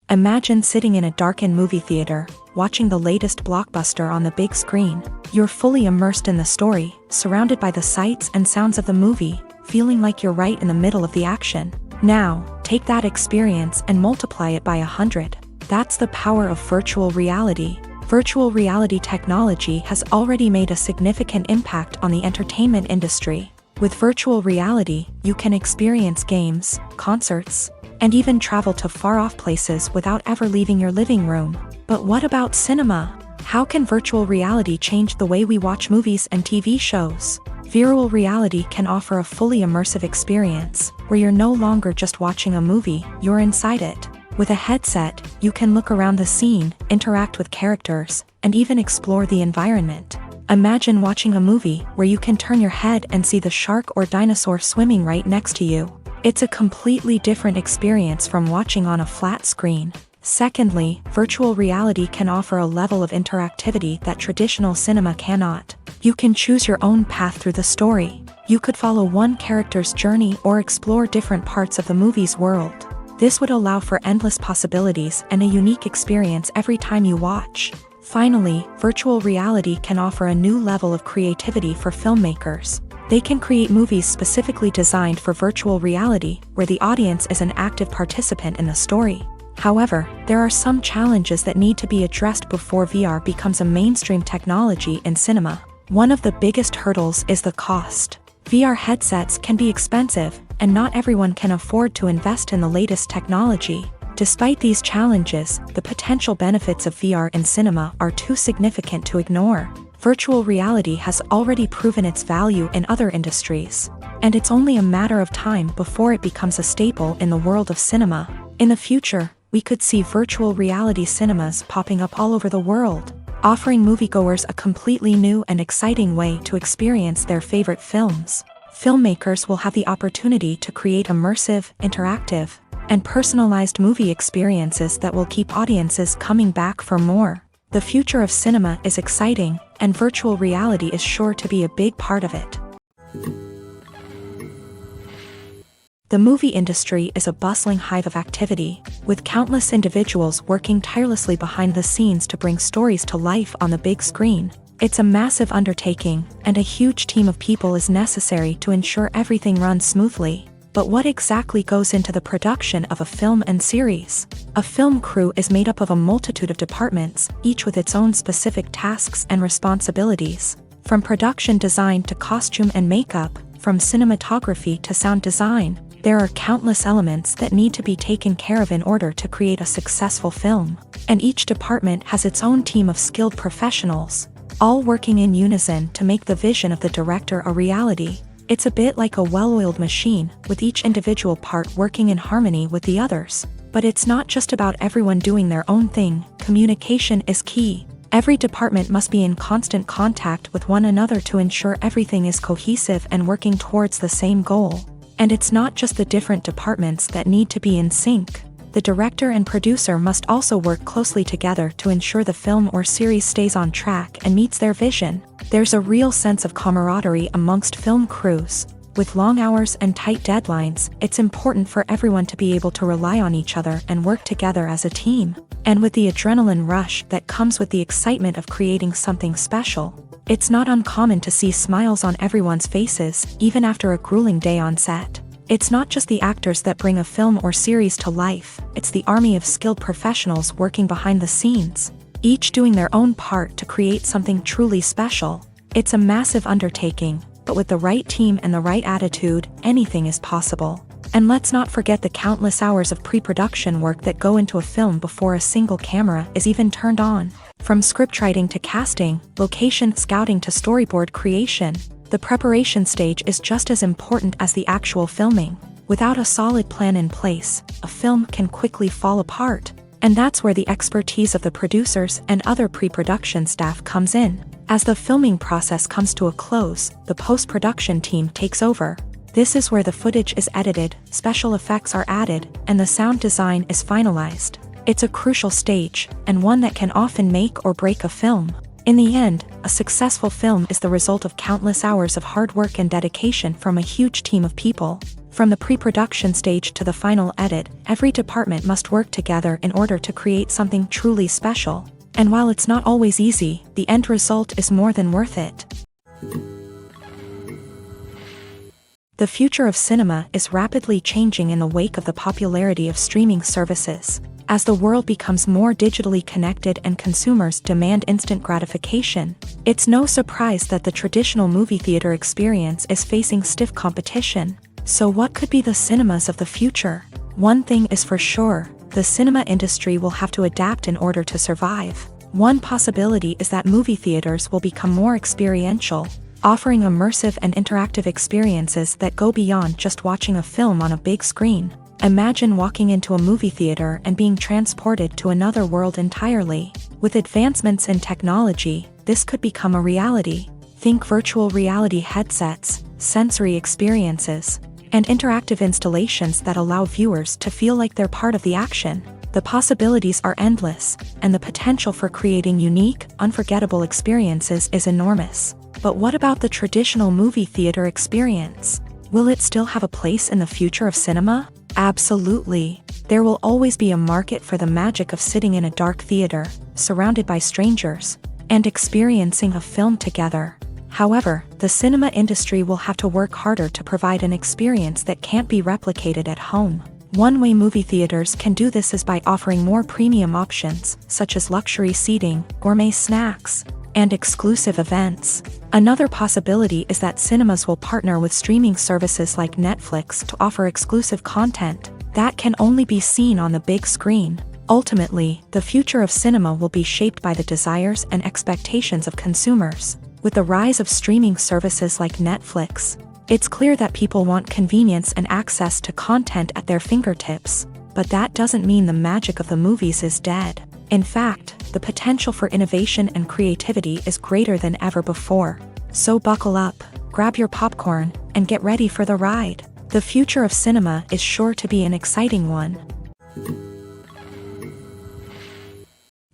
Imagine sitting in a darkened movie theater, watching the latest blockbuster on the big screen. You're fully immersed in the story, surrounded by the sights and sounds of the movie, feeling like you're right in the middle of the action. Now, take that experience and multiply it by 100. That's the power of virtual reality. Virtual reality technology has already made a significant impact on the entertainment industry. With virtual reality, you can experience games, concerts, and even travel to far-off places without ever leaving your living room. But what about cinema? How can virtual reality change the way we watch movies and TV shows? Virtual reality can offer a fully immersive experience, where you're no longer just watching a movie, you're inside it. With a headset, you can look around the scene, interact with characters, and even explore the environment. Imagine watching a movie where you can turn your head and see the shark or dinosaur swimming right next to you. It's a completely different experience from watching on a flat screen. Secondly, virtual reality can offer a level of interactivity that traditional cinema cannot. You can choose your own path through the story. You could follow one character's journey or explore different parts of the movie's world. This would allow for endless possibilities and a unique experience every time you watch. Finally, virtual reality can offer a new level of creativity for filmmakers. They can create movies specifically designed for virtual reality, where the audience is an active participant in the story. However, there are some challenges that need to be addressed before VR becomes a mainstream technology in cinema. One of the biggest hurdles is the cost. VR headsets can be expensive, and not everyone can afford to invest in the latest technology. Despite these challenges, the potential benefits of VR in cinema are too significant to ignore. Virtual reality has already proven its value in other industries, and it's only a matter of time before it becomes a staple in the world of cinema. In the future, we could see virtual reality cinemas popping up all over the world, offering moviegoers a completely new and exciting way to experience their favorite films. Filmmakers will have the opportunity to create immersive, interactive, and personalized movie experiences that will keep audiences coming back for more. The future of cinema is exciting, and virtual reality is sure to be a big part of it. The movie industry is a bustling hive of activity, with countless individuals working tirelessly behind the scenes to bring stories to life on the big screen. It's a massive undertaking, and a huge team of people is necessary to ensure everything runs smoothly. But what exactly goes into the production of a film and series? A film crew is made up of a multitude of departments, each with its own specific tasks and responsibilities. From production design to costume and makeup, from cinematography to sound design, there are countless elements that need to be taken care of in order to create a successful film. And each department has its own team of skilled professionals, all working in unison to make the vision of the director a reality. It's a bit like a well-oiled machine, with each individual part working in harmony with the others. But it's not just about everyone doing their own thing. Communication is key. Every department must be in constant contact with one another to ensure everything is cohesive and working towards the same goal. And it's not just the different departments that need to be in sync. The director and producer must also work closely together to ensure the film or series stays on track and meets their vision. There's a real sense of camaraderie amongst film crews. With long hours and tight deadlines, it's important for everyone to be able to rely on each other and work together as a team. And with the adrenaline rush that comes with the excitement of creating something special, it's not uncommon to see smiles on everyone's faces, even after a grueling day on set. It's not just the actors that bring a film or series to life, it's the army of skilled professionals working behind the scenes, each doing their own part to create something truly special. It's a massive undertaking, but with the right team and the right attitude, anything is possible. And let's not forget the countless hours of pre-production work that go into a film before a single camera is even turned on. From scriptwriting to casting, location scouting to storyboard creation, the preparation stage is just as important as the actual filming. Without a solid plan in place, a film can quickly fall apart. And that's where the expertise of the producers and other pre-production staff comes in. As the filming process comes to a close, the post-production team takes over. This is where the footage is edited, special effects are added, and the sound design is finalized. It's a crucial stage, and one that can often make or break a film. In the end, a successful film is the result of countless hours of hard work and dedication from a huge team of people. From the pre-production stage to the final edit, every department must work together in order to create something truly special. And while it's not always easy, the end result is more than worth it. The future of cinema is rapidly changing in the wake of the popularity of streaming services. As the world becomes more digitally connected and consumers demand instant gratification, it's no surprise that the traditional movie theater experience is facing stiff competition. So what could be the cinemas of the future? One thing is for sure, the cinema industry will have to adapt in order to survive. One possibility is that movie theaters will become more experiential, offering immersive and interactive experiences that go beyond just watching a film on a big screen. Imagine walking into a movie theater and being transported to another world entirely. With advancements in technology, this could become a reality. Think virtual reality headsets, sensory experiences, and interactive installations that allow viewers to feel like they're part of the action. The possibilities are endless, and the potential for creating unique, unforgettable experiences is enormous. But what about the traditional movie theater experience? Will it still have a place in the future of cinema? Absolutely. There will always be a market for the magic of sitting in a dark theater, surrounded by strangers, and experiencing a film together. However, the cinema industry will have to work harder to provide an experience that can't be replicated at home. One way movie theaters can do this is by offering more premium options, such as luxury seating, gourmet snacks, and exclusive events. Another possibility is that cinemas will partner with streaming services like Netflix to offer exclusive content that can only be seen on the big screen. Ultimately, the future of cinema will be shaped by the desires and expectations of consumers. With the rise of streaming services like Netflix, it's clear that people want convenience and access to content at their fingertips. But that doesn't mean the magic of the movies is dead. In fact, the potential for innovation and creativity is greater than ever before. So buckle up, grab your popcorn, and get ready for the ride. The future of cinema is sure to be an exciting one.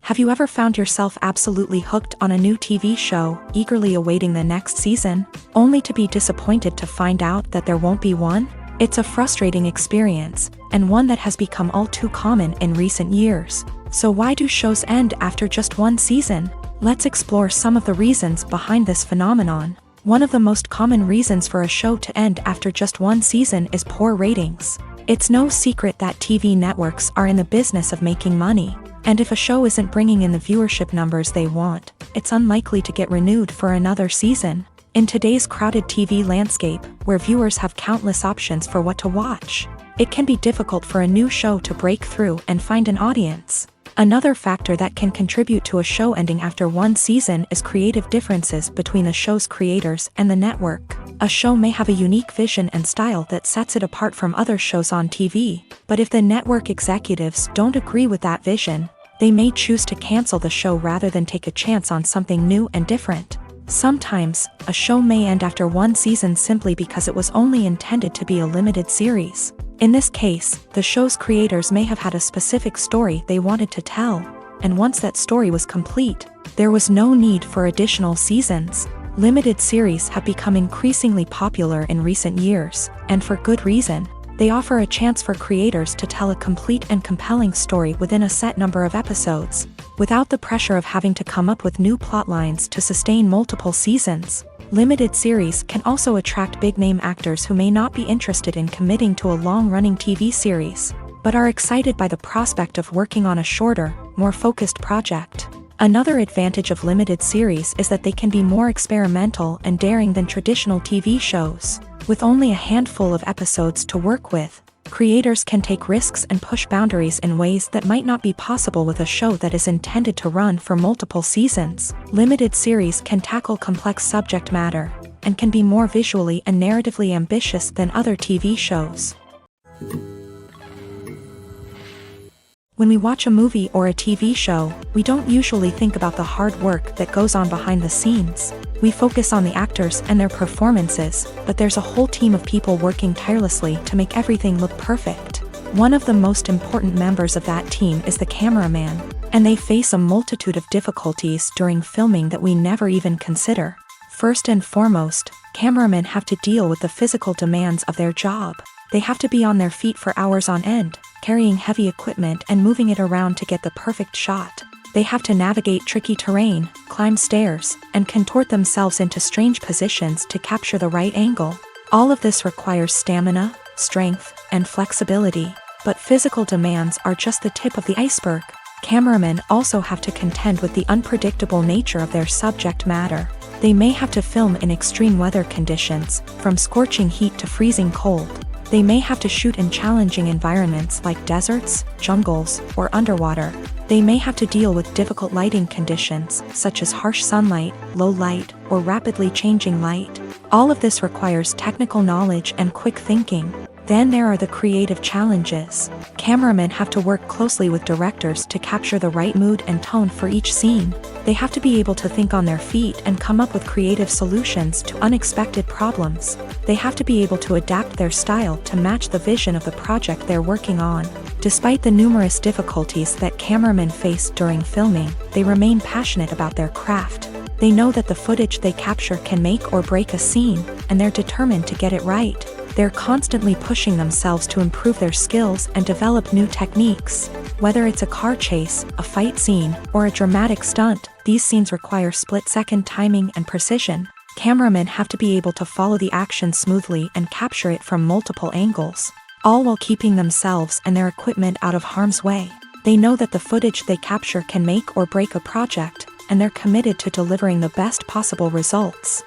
Have you ever found yourself absolutely hooked on a new TV show, eagerly awaiting the next season, only to be disappointed to find out that there won't be one? It's a frustrating experience, and one that has become all too common in recent years. So why do shows end after just one season? Let's explore some of the reasons behind this phenomenon. One of the most common reasons for a show to end after just one season is poor ratings. It's no secret that TV networks are in the business of making money. And if a show isn't bringing in the viewership numbers they want, it's unlikely to get renewed for another season. In today's crowded TV landscape, where viewers have countless options for what to watch, it can be difficult for a new show to break through and find an audience. Another factor that can contribute to a show ending after one season is creative differences between the show's creators and the network. A show may have a unique vision and style that sets it apart from other shows on TV, but if the network executives don't agree with that vision, they may choose to cancel the show rather than take a chance on something new and different. Sometimes, a show may end after one season simply because it was only intended to be a limited series. In this case, the show's creators may have had a specific story they wanted to tell, and once that story was complete, there was no need for additional seasons. Limited series have become increasingly popular in recent years, and for good reason. They offer a chance for creators to tell a complete and compelling story within a set number of episodes, without the pressure of having to come up with new plotlines to sustain multiple seasons. Limited series can also attract big-name actors who may not be interested in committing to a long-running TV series, but are excited by the prospect of working on a shorter, more focused project. Another advantage of limited series is that they can be more experimental and daring than traditional TV shows. With only a handful of episodes to work with, creators can take risks and push boundaries in ways that might not be possible with a show that is intended to run for multiple seasons. Limited series can tackle complex subject matter, and can be more visually and narratively ambitious than other TV shows. When we watch a movie or a TV show, we don't usually think about the hard work that goes on behind the scenes. We focus on the actors and their performances, but there's a whole team of people working tirelessly to make everything look perfect. One of the most important members of that team is the cameraman, and they face a multitude of difficulties during filming that we never even consider. First and foremost, cameramen have to deal with the physical demands of their job. They have to be on their feet for hours on end, carrying heavy equipment and moving it around to get the perfect shot. They have to navigate tricky terrain, climb stairs, and contort themselves into strange positions to capture the right angle. All of this requires stamina, strength, and flexibility. But physical demands are just the tip of the iceberg. Cameramen also have to contend with the unpredictable nature of their subject matter. They may have to film in extreme weather conditions, from scorching heat to freezing cold. They may have to shoot in challenging environments like deserts, jungles, or underwater. They may have to deal with difficult lighting conditions, such as harsh sunlight, low light, or rapidly changing light. All of this requires technical knowledge and quick thinking. Then there are the creative challenges. Cameramen have to work closely with directors to capture the right mood and tone for each scene. They have to be able to think on their feet and come up with creative solutions to unexpected problems. They have to be able to adapt their style to match the vision of the project they're working on. Despite the numerous difficulties that cameramen face during filming, they remain passionate about their craft. They know that the footage they capture can make or break a scene, and they're determined to get it right. They're constantly pushing themselves to improve their skills and develop new techniques. Whether it's a car chase, a fight scene, or a dramatic stunt, these scenes require split-second timing and precision. Cameramen have to be able to follow the action smoothly and capture it from multiple angles, all while keeping themselves and their equipment out of harm's way. They know that the footage they capture can make or break a project, and they're committed to delivering the best possible results.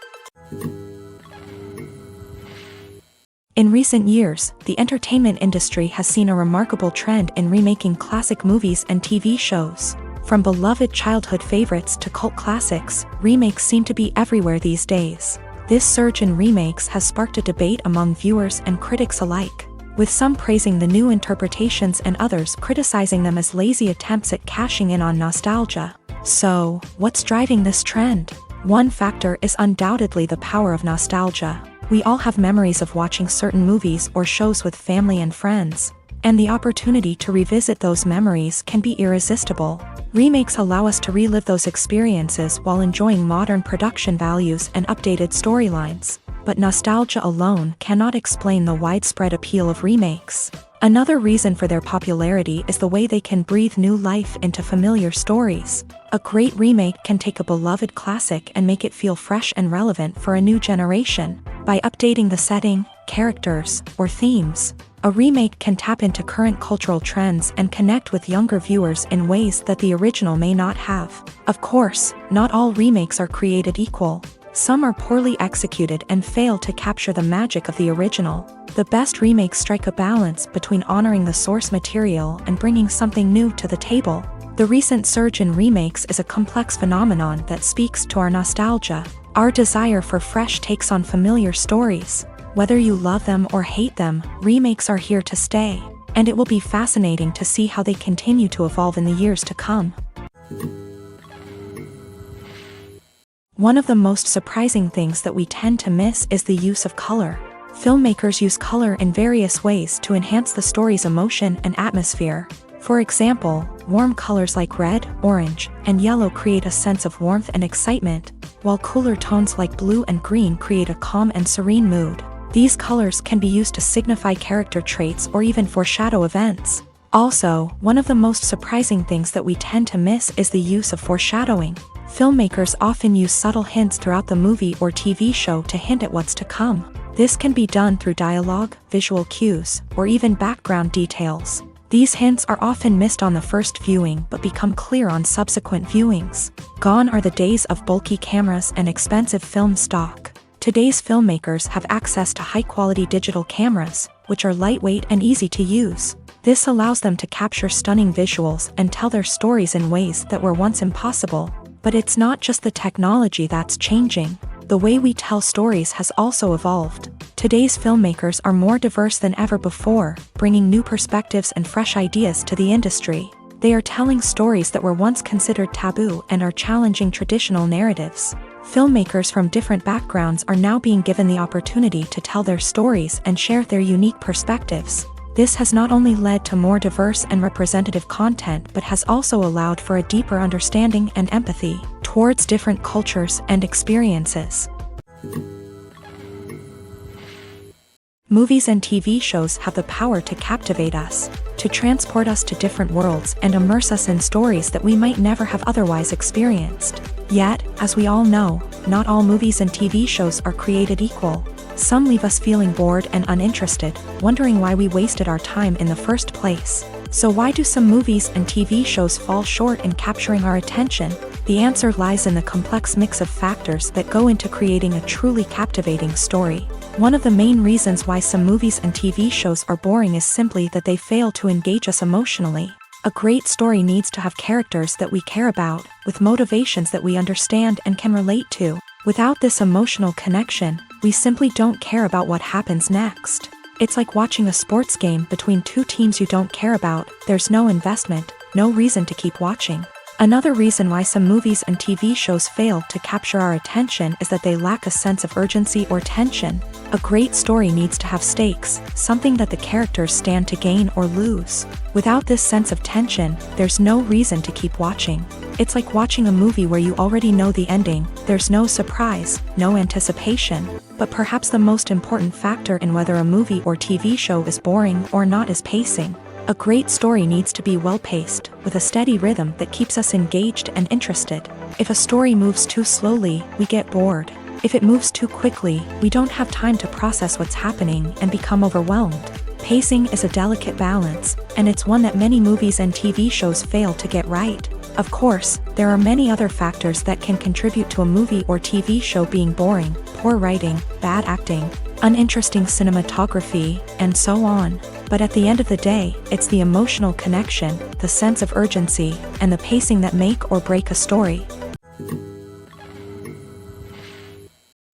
In recent years, the entertainment industry has seen a remarkable trend in remaking classic movies and TV shows. From beloved childhood favorites to cult classics, remakes seem to be everywhere these days. This surge in remakes has sparked a debate among viewers and critics alike, with some praising the new interpretations and others criticizing them as lazy attempts at cashing in on nostalgia. So, what's driving this trend? One factor is undoubtedly the power of nostalgia. We all have memories of watching certain movies or shows with family and friends, and the opportunity to revisit those memories can be irresistible. Remakes allow us to relive those experiences while enjoying modern production values and updated storylines. But nostalgia alone cannot explain the widespread appeal of remakes. Another reason for their popularity is the way they can breathe new life into familiar stories. A great remake can take a beloved classic and make it feel fresh and relevant for a new generation. By updating the setting, characters, or themes, a remake can tap into current cultural trends and connect with younger viewers in ways that the original may not have. Of course, not all remakes are created equal. Some are poorly executed and fail to capture the magic of the original. The best remakes strike a balance between honoring the source material and bringing something new to the table. The recent surge in remakes is a complex phenomenon that speaks to our nostalgia, our desire for fresh takes on familiar stories. Whether you love them or hate them, remakes are here to stay, and it will be fascinating to see how they continue to evolve in the years to come. One of the most surprising things that we tend to miss is the use of color. Filmmakers use color in various ways to enhance the story's emotion and atmosphere. For example, warm colors like red, orange, and yellow create a sense of warmth and excitement, while cooler tones like blue and green create a calm and serene mood. These colors can be used to signify character traits or even foreshadow events. Also, one of the most surprising things that we tend to miss is the use of foreshadowing. Filmmakers often use subtle hints throughout the movie or TV show to hint at what's to come. This can be done through dialogue, visual cues, or even background details. These hints are often missed on the first viewing but become clear on subsequent viewings. Gone are the days of bulky cameras and expensive film stock. Today's filmmakers have access to high-quality digital cameras, which are lightweight and easy to use. This allows them to capture stunning visuals and tell their stories in ways that were once impossible. But it's not just the technology that's changing. The way we tell stories has also evolved. Today's filmmakers are more diverse than ever before, bringing new perspectives and fresh ideas to the industry. They are telling stories that were once considered taboo and are challenging traditional narratives. Filmmakers from different backgrounds are now being given the opportunity to tell their stories and share their unique perspectives. This has not only led to more diverse and representative content but has also allowed for a deeper understanding and empathy towards different cultures and experiences. Movies and TV shows have the power to captivate us, to transport us to different worlds and immerse us in stories that we might never have otherwise experienced. Yet, as we all know, not all movies and TV shows are created equal. Some leave us feeling bored and uninterested, wondering why we wasted our time in the first place. So why do some movies and TV shows fall short in capturing our attention? The answer lies in the complex mix of factors that go into creating a truly captivating story. One of the main reasons why some movies and TV shows are boring is simply that they fail to engage us emotionally. A great story needs to have characters that we care about, with motivations that we understand and can relate to. Without this emotional connection, we simply don't care about what happens next. It's like watching a sports game between two teams you don't care about. There's no investment, no reason to keep watching. Another reason why some movies and TV shows fail to capture our attention is that they lack a sense of urgency or tension. A great story needs to have stakes, something that the characters stand to gain or lose. Without this sense of tension, there's no reason to keep watching. It's like watching a movie where you already know the ending. There's no surprise, no anticipation. But perhaps the most important factor in whether a movie or TV show is boring or not is pacing. A great story needs to be well-paced, with a steady rhythm that keeps us engaged and interested. If a story moves too slowly, we get bored. If it moves too quickly, we don't have time to process what's happening and become overwhelmed. Pacing is a delicate balance, and it's one that many movies and TV shows fail to get right. Of course, there are many other factors that can contribute to a movie or TV show being boring: poor writing, bad acting, uninteresting cinematography, and so on. But at the end of the day, it's the emotional connection, the sense of urgency, and the pacing that make or break a story.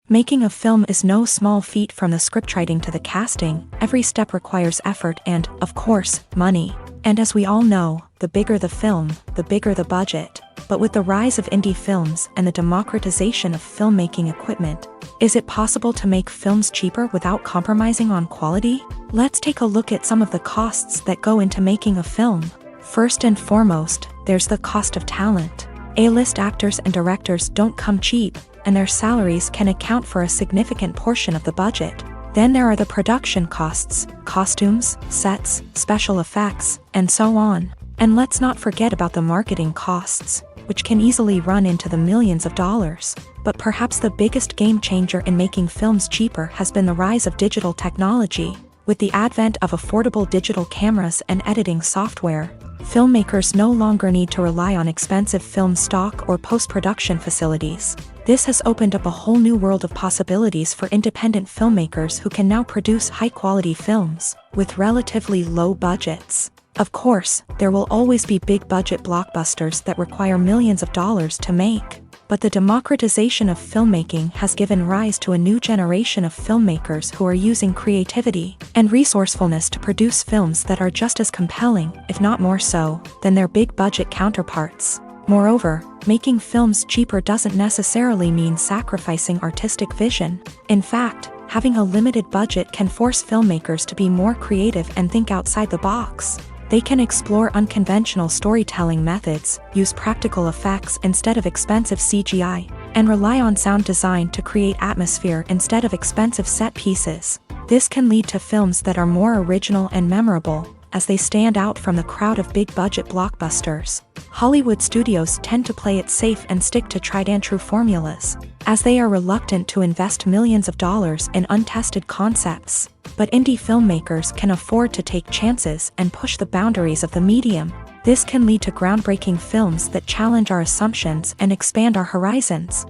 Making a film is no small feat. From the scriptwriting to the casting, every step requires effort and, of course, money. And as we all know, the bigger the film, the bigger the budget. But with the rise of indie films and the democratization of filmmaking equipment, is it possible to make films cheaper without compromising on quality? Let's take a look at some of the costs that go into making a film. First and foremost, there's the cost of talent. A-list actors and directors don't come cheap, and their salaries can account for a significant portion of the budget. Then there are the production costs: costumes, sets, special effects, and so on. And let's not forget about the marketing costs, which can easily run into the millions of dollars. But perhaps the biggest game changer in making films cheaper has been the rise of digital technology. With the advent of affordable digital cameras and editing software, filmmakers no longer need to rely on expensive film stock or post-production facilities. This has opened up a whole new world of possibilities for independent filmmakers who can now produce high-quality films with relatively low budgets. Of course, there will always be big-budget blockbusters that require millions of dollars to make. But the democratization of filmmaking has given rise to a new generation of filmmakers who are using creativity and resourcefulness to produce films that are just as compelling, if not more so, than their big-budget counterparts. Moreover, making films cheaper doesn't necessarily mean sacrificing artistic vision. In fact, having a limited budget can force filmmakers to be more creative and think outside the box. They can explore unconventional storytelling methods, use practical effects instead of expensive CGI, and rely on sound design to create atmosphere instead of expensive set pieces. This can lead to films that are more original and memorable, as they stand out from the crowd of big-budget blockbusters. Hollywood studios tend to play it safe and stick to tried-and-true formulas, as they are reluctant to invest millions of dollars in untested concepts. But indie filmmakers can afford to take chances and push the boundaries of the medium. This can lead to groundbreaking films that challenge our assumptions and expand our horizons.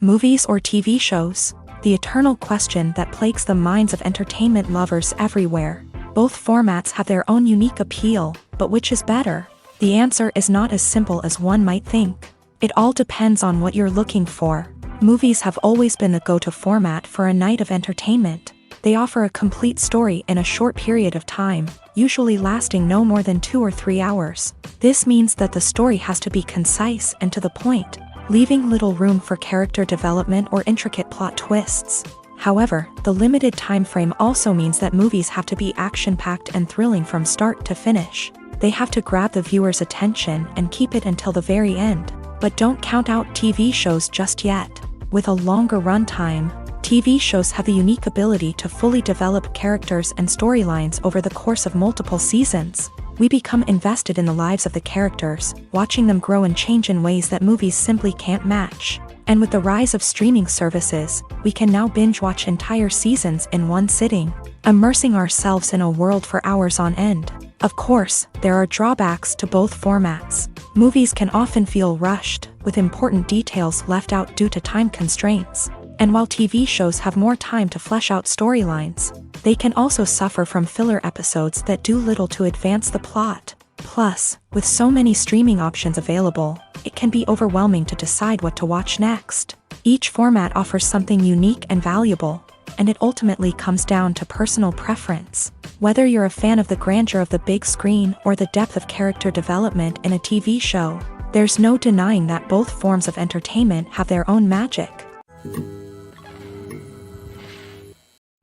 Movies or TV shows? The eternal question that plagues the minds of entertainment lovers everywhere. Both formats have their own unique appeal, but which is better? The answer is not as simple as one might think. It all depends on what you're looking for. Movies have always been the go-to format for a night of entertainment. They offer a complete story in a short period of time, usually lasting no more than 2 or 3 hours. This means that the story has to be concise and to the point, leaving little room for character development or intricate plot twists. However, the limited time frame also means that movies have to be action-packed and thrilling from start to finish. They have to grab the viewer's attention and keep it until the very end. But don't count out TV shows just yet. With a longer runtime, TV shows have the unique ability to fully develop characters and storylines over the course of multiple seasons. We become invested in the lives of the characters, watching them grow and change in ways that movies simply can't match. And with the rise of streaming services, we can now binge-watch entire seasons in one sitting, immersing ourselves in a world for hours on end. Of course, there are drawbacks to both formats. Movies can often feel rushed, with important details left out due to time constraints. And while TV shows have more time to flesh out storylines, they can also suffer from filler episodes that do little to advance the plot. Plus, with so many streaming options available, it can be overwhelming to decide what to watch next. Each format offers something unique and valuable, and it ultimately comes down to personal preference. Whether you're a fan of the grandeur of the big screen or the depth of character development in a TV show, there's no denying that both forms of entertainment have their own magic.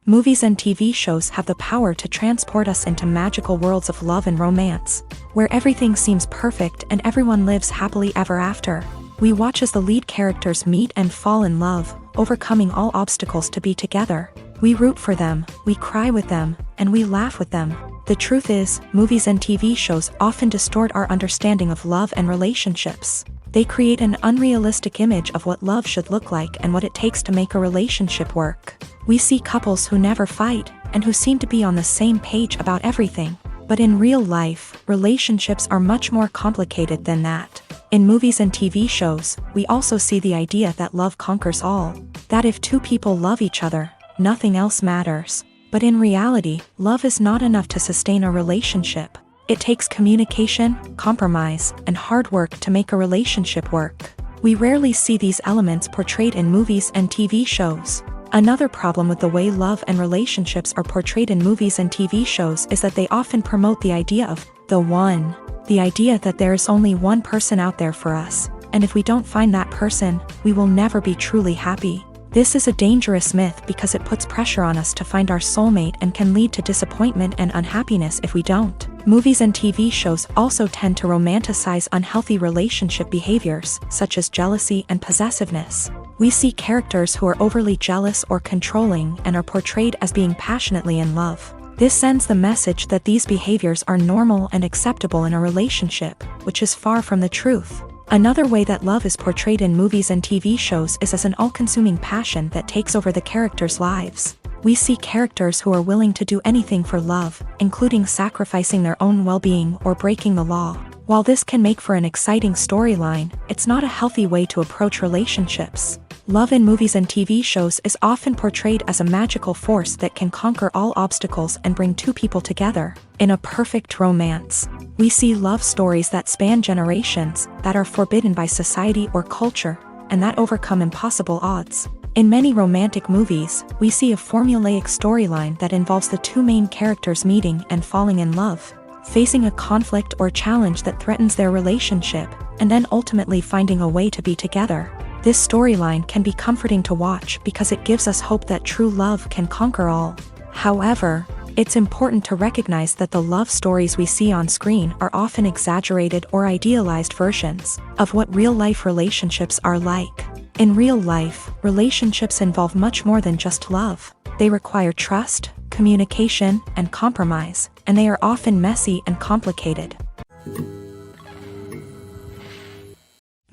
Movies and TV shows have the power to transport us into magical worlds of love and romance, where everything seems perfect and everyone lives happily ever after. We watch as the lead characters meet and fall in love, overcoming all obstacles to be together. We root for them, we cry with them, and we laugh with them. The truth is, movies and TV shows often distort our understanding of love and relationships. They create an unrealistic image of what love should look like and what it takes to make a relationship work. We see couples who never fight, and who seem to be on the same page about everything. But in real life, relationships are much more complicated than that. In movies and TV shows, we also see the idea that love conquers all. That if two people love each other, nothing else matters. But in reality, love is not enough to sustain a relationship. It takes communication, compromise, and hard work to make a relationship work. We rarely see these elements portrayed in movies and TV shows. Another problem with the way love and relationships are portrayed in movies and TV shows is that they often promote the idea of the one. The idea that there is only one person out there for us, and if we don't find that person, we will never be truly happy. This is a dangerous myth because it puts pressure on us to find our soulmate and can lead to disappointment and unhappiness if we don't. Movies and TV shows also tend to romanticize unhealthy relationship behaviors, such as jealousy and possessiveness. We see characters who are overly jealous or controlling and are portrayed as being passionately in love. This sends the message that these behaviors are normal and acceptable in a relationship, which is far from the truth. Another way that love is portrayed in movies and TV shows is as an all-consuming passion that takes over the characters' lives. We see characters who are willing to do anything for love, including sacrificing their own well-being or breaking the law. While this can make for an exciting storyline, it's not a healthy way to approach relationships. Love in movies and TV shows is often portrayed as a magical force that can conquer all obstacles and bring two people together. In a perfect romance, we see love stories that span generations, that are forbidden by society or culture, and that overcome impossible odds. In many romantic movies, we see a formulaic storyline that involves the two main characters meeting and falling in love, facing a conflict or challenge that threatens their relationship, and then ultimately finding a way to be together. This storyline can be comforting to watch because it gives us hope that true love can conquer all. However, it's important to recognize that the love stories we see on screen are often exaggerated or idealized versions of what real-life relationships are like. In real life, relationships involve much more than just love. They require trust, communication, and compromise, and they are often messy and complicated.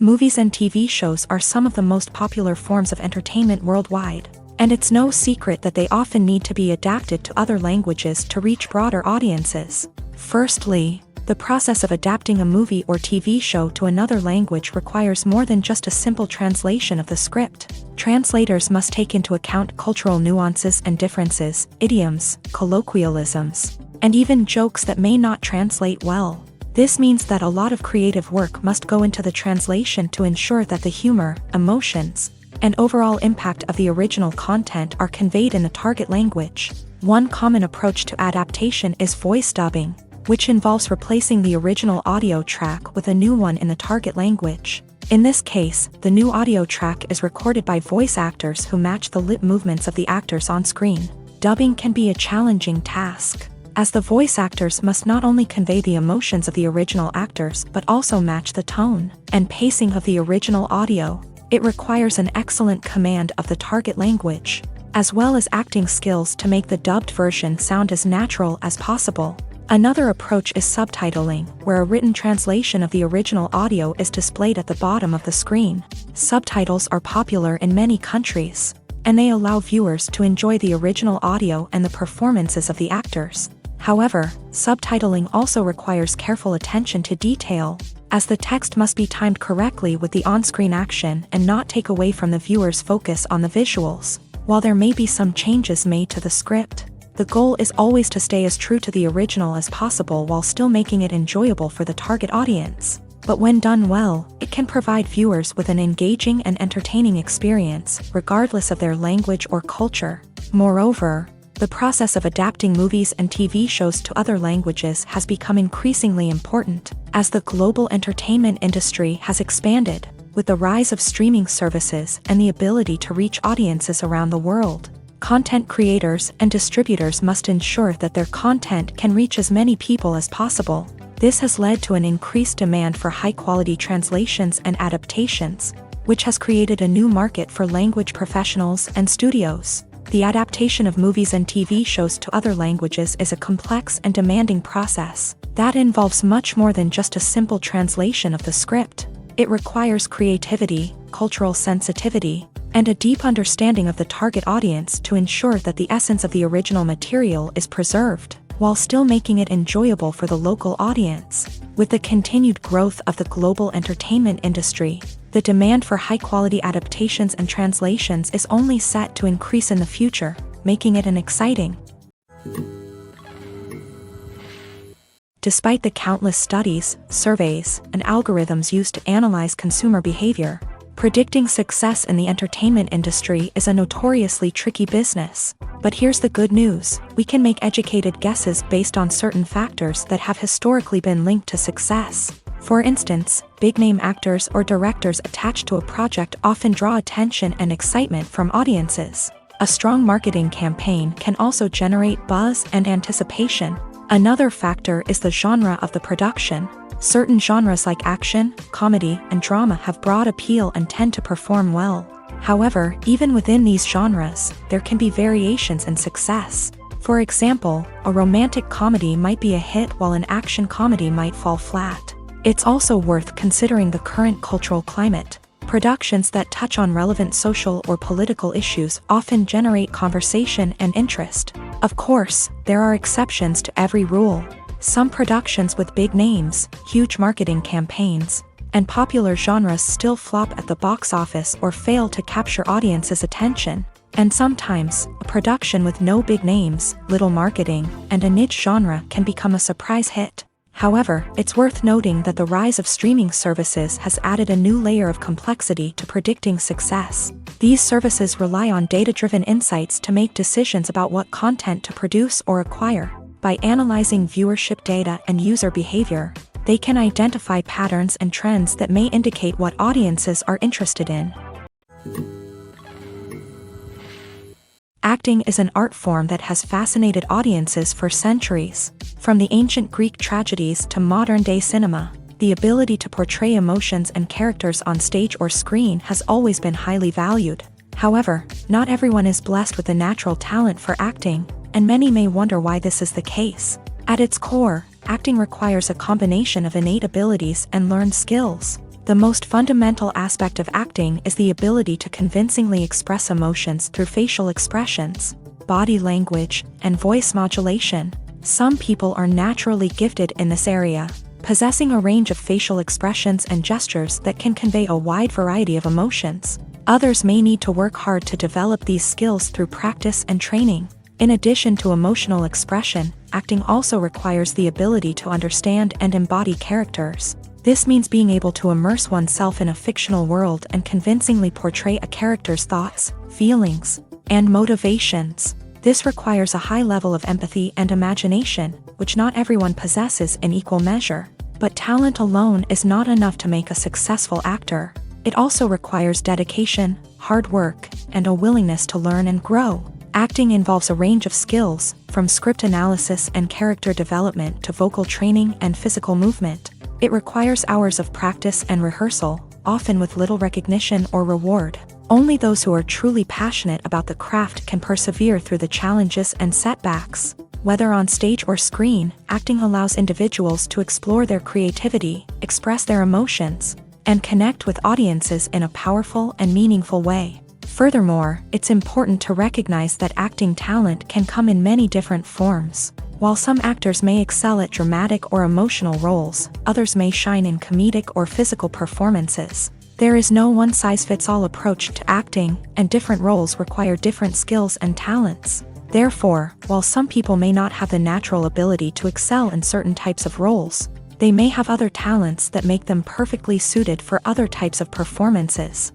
Movies and TV shows are some of the most popular forms of entertainment worldwide, and it's no secret that they often need to be adapted to other languages to reach broader audiences. Firstly, the process of adapting a movie or TV show to another language requires more than just a simple translation of the script. Translators must take into account cultural nuances and differences, idioms, colloquialisms, and even jokes that may not translate well. This means that a lot of creative work must go into the translation to ensure that the humor, emotions, and overall impact of the original content are conveyed in the target language. One common approach to adaptation is voice dubbing, which involves replacing the original audio track with a new one in the target language. In this case, the new audio track is recorded by voice actors who match the lip movements of the actors on screen. Dubbing can be a challenging task, as the voice actors must not only convey the emotions of the original actors but also match the tone and pacing of the original audio. It requires an excellent command of the target language, as well as acting skills to make the dubbed version sound as natural as possible. Another approach is subtitling, where a written translation of the original audio is displayed at the bottom of the screen. Subtitles are popular in many countries, and they allow viewers to enjoy the original audio and the performances of the actors. However, subtitling also requires careful attention to detail, as the text must be timed correctly with the on-screen action and not take away from the viewer's focus on the visuals. While there may be some changes made to the script, the goal is always to stay as true to the original as possible while still making it enjoyable for the target audience. But when done well, it can provide viewers with an engaging and entertaining experience, regardless of their language or culture. Moreover, the process of adapting movies and TV shows to other languages has become increasingly important, as the global entertainment industry has expanded, with the rise of streaming services and the ability to reach audiences around the world. Content creators and distributors must ensure that their content can reach as many people as possible. This has led to an increased demand for high-quality translations and adaptations, which has created a new market for language professionals and studios. The adaptation of movies and TV shows to other languages is a complex and demanding process that involves much more than just a simple translation of the script. It requires creativity, cultural sensitivity, and a deep understanding of the target audience to ensure that the essence of the original material is preserved, while still making it enjoyable for the local audience. With the continued growth of the global entertainment industry, the demand for high-quality adaptations and translations is only set to increase in the future, making it an exciting. Despite the countless studies, surveys, and algorithms used to analyze consumer behavior, predicting success in the entertainment industry is a notoriously tricky business. But here's the good news: we can make educated guesses based on certain factors that have historically been linked to success. For instance, big-name actors or directors attached to a project often draw attention and excitement from audiences. A strong marketing campaign can also generate buzz and anticipation. Another factor is the genre of the production. Certain genres like action, comedy, and drama have broad appeal and tend to perform well. However, even within these genres, there can be variations in success. For example, a romantic comedy might be a hit while an action comedy might fall flat. It's also worth considering the current cultural climate. Productions that touch on relevant social or political issues often generate conversation and interest. Of course, there are exceptions to every rule. Some productions with big names, huge marketing campaigns, and popular genres still flop at the box office or fail to capture audiences' attention. And sometimes, a production with no big names, little marketing, and a niche genre can become a surprise hit. However, it's worth noting that the rise of streaming services has added a new layer of complexity to predicting success. These services rely on data-driven insights to make decisions about what content to produce or acquire. By analyzing viewership data and user behavior, they can identify patterns and trends that may indicate what audiences are interested in. Acting is an art form that has fascinated audiences for centuries. From the ancient Greek tragedies to modern-day cinema, the ability to portray emotions and characters on stage or screen has always been highly valued. However, not everyone is blessed with a natural talent for acting, and many may wonder why this is the case. At its core, acting requires a combination of innate abilities and learned skills. The most fundamental aspect of acting is the ability to convincingly express emotions through facial expressions, body language, and voice modulation. Some people are naturally gifted in this area, possessing a range of facial expressions and gestures that can convey a wide variety of emotions. Others may need to work hard to develop these skills through practice and training. In addition to emotional expression, acting also requires the ability to understand and embody characters. This means being able to immerse oneself in a fictional world and convincingly portray a character's thoughts, feelings, and motivations. This requires a high level of empathy and imagination, which not everyone possesses in equal measure. But talent alone is not enough to make a successful actor. It also requires dedication, hard work, and a willingness to learn and grow. Acting involves a range of skills, from script analysis and character development to vocal training and physical movement. It requires hours of practice and rehearsal, often with little recognition or reward. Only those who are truly passionate about the craft can persevere through the challenges and setbacks. Whether on stage or screen, acting allows individuals to explore their creativity, express their emotions, and connect with audiences in a powerful and meaningful way. Furthermore, it's important to recognize that acting talent can come in many different forms. While some actors may excel at dramatic or emotional roles, others may shine in comedic or physical performances. There is no one-size-fits-all approach to acting, and different roles require different skills and talents. Therefore, while some people may not have the natural ability to excel in certain types of roles, they may have other talents that make them perfectly suited for other types of performances.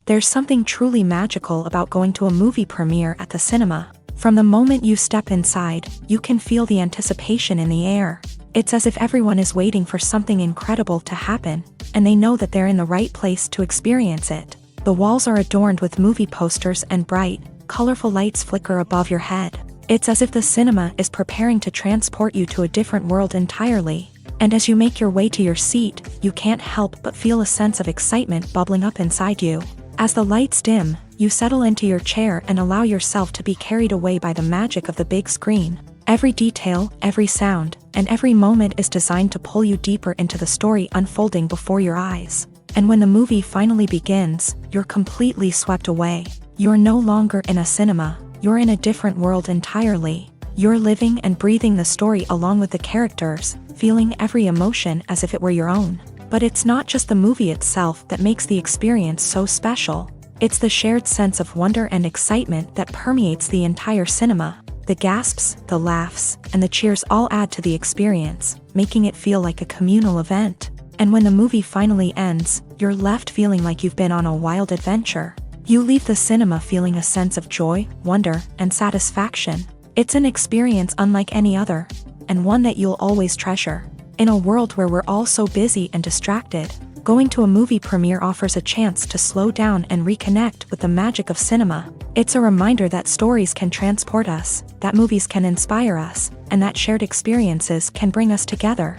There's something truly magical about going to a movie premiere at the cinema. From the moment you step inside, you can feel the anticipation in the air. It's as if everyone is waiting for something incredible to happen, and they know that they're in the right place to experience it. The walls are adorned with movie posters and bright, colorful lights flicker above your head. It's as if the cinema is preparing to transport you to a different world entirely. And as you make your way to your seat, you can't help but feel a sense of excitement bubbling up inside you. As the lights dim, you settle into your chair and allow yourself to be carried away by the magic of the big screen. Every detail, every sound, and every moment is designed to pull you deeper into the story unfolding before your eyes. And when the movie finally begins, you're completely swept away. You're no longer in a cinema, you're in a different world entirely. You're living and breathing the story along with the characters, feeling every emotion as if it were your own. But it's not just the movie itself that makes the experience so special. It's the shared sense of wonder and excitement that permeates the entire cinema. The gasps, the laughs, and the cheers all add to the experience, making it feel like a communal event. And when the movie finally ends, you're left feeling like you've been on a wild adventure. You leave the cinema feeling a sense of joy, wonder, and satisfaction. It's an experience unlike any other, and one that you'll always treasure. In a world where we're all so busy and distracted, going to a movie premiere offers a chance to slow down and reconnect with the magic of cinema. It's a reminder that stories can transport us, that movies can inspire us, and that shared experiences can bring us together.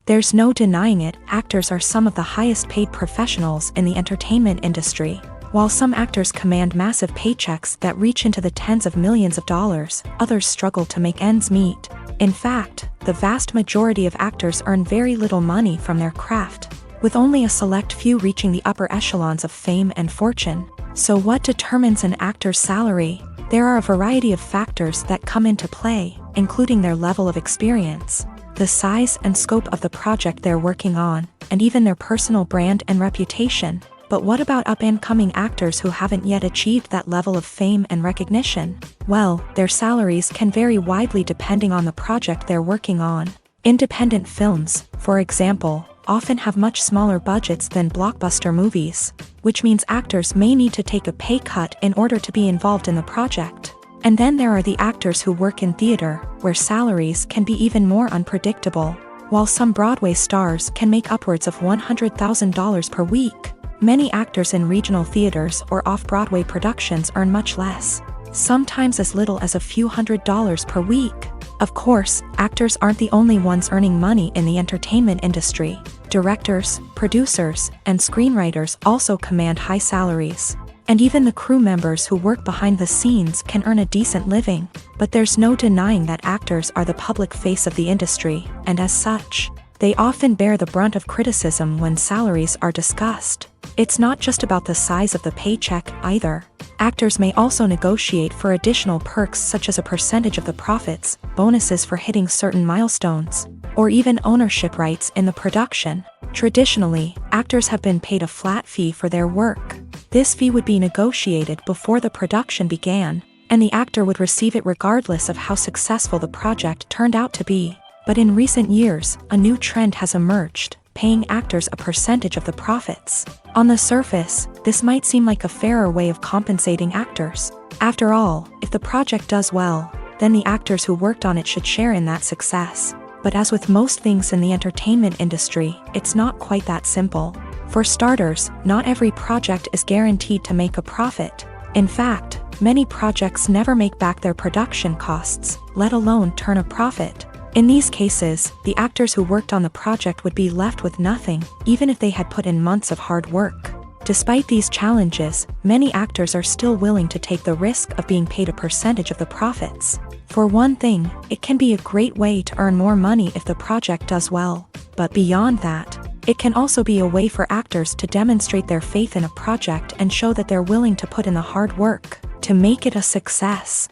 There's no denying it, actors are some of the highest paid professionals in the entertainment industry. While some actors command massive paychecks that reach into the tens of millions of dollars, others struggle to make ends meet. In fact, the vast majority of actors earn very little money from their craft, with only a select few reaching the upper echelons of fame and fortune. So what determines an actor's salary? There are a variety of factors that come into play, including their level of experience, the size and scope of the project they're working on, and even their personal brand and reputation. But what about up-and-coming actors who haven't yet achieved that level of fame and recognition? Well, their salaries can vary widely depending on the project they're working on. Independent films, for example, often have much smaller budgets than blockbuster movies, which means actors may need to take a pay cut in order to be involved in the project. And then there are the actors who work in theater, where salaries can be even more unpredictable. While some Broadway stars can make upwards of $100,000 per week, many actors in regional theaters or off-Broadway productions earn much less, sometimes as little as a few $100s per week. Of course, actors aren't the only ones earning money in the entertainment industry. Directors, producers, and screenwriters also command high salaries. And even the crew members who work behind the scenes can earn a decent living. But there's no denying that actors are the public face of the industry, and as such, they often bear the brunt of criticism when salaries are discussed. It's not just about the size of the paycheck, either. Actors may also negotiate for additional perks such as a percentage of the profits, bonuses for hitting certain milestones, or even ownership rights in the production. Traditionally, actors have been paid a flat fee for their work. This fee would be negotiated before the production began, and the actor would receive it regardless of how successful the project turned out to be. But in recent years, a new trend has emerged, paying actors a percentage of the profits. On the surface, this might seem like a fairer way of compensating actors. After all, if the project does well, then the actors who worked on it should share in that success. But as with most things in the entertainment industry, it's not quite that simple. For starters, not every project is guaranteed to make a profit. In fact, many projects never make back their production costs, let alone turn a profit. In these cases, the actors who worked on the project would be left with nothing, even if they had put in months of hard work. Despite these challenges, many actors are still willing to take the risk of being paid a percentage of the profits. For one thing, it can be a great way to earn more money if the project does well. But beyond that, it can also be a way for actors to demonstrate their faith in a project and show that they're willing to put in the hard work to make it a success.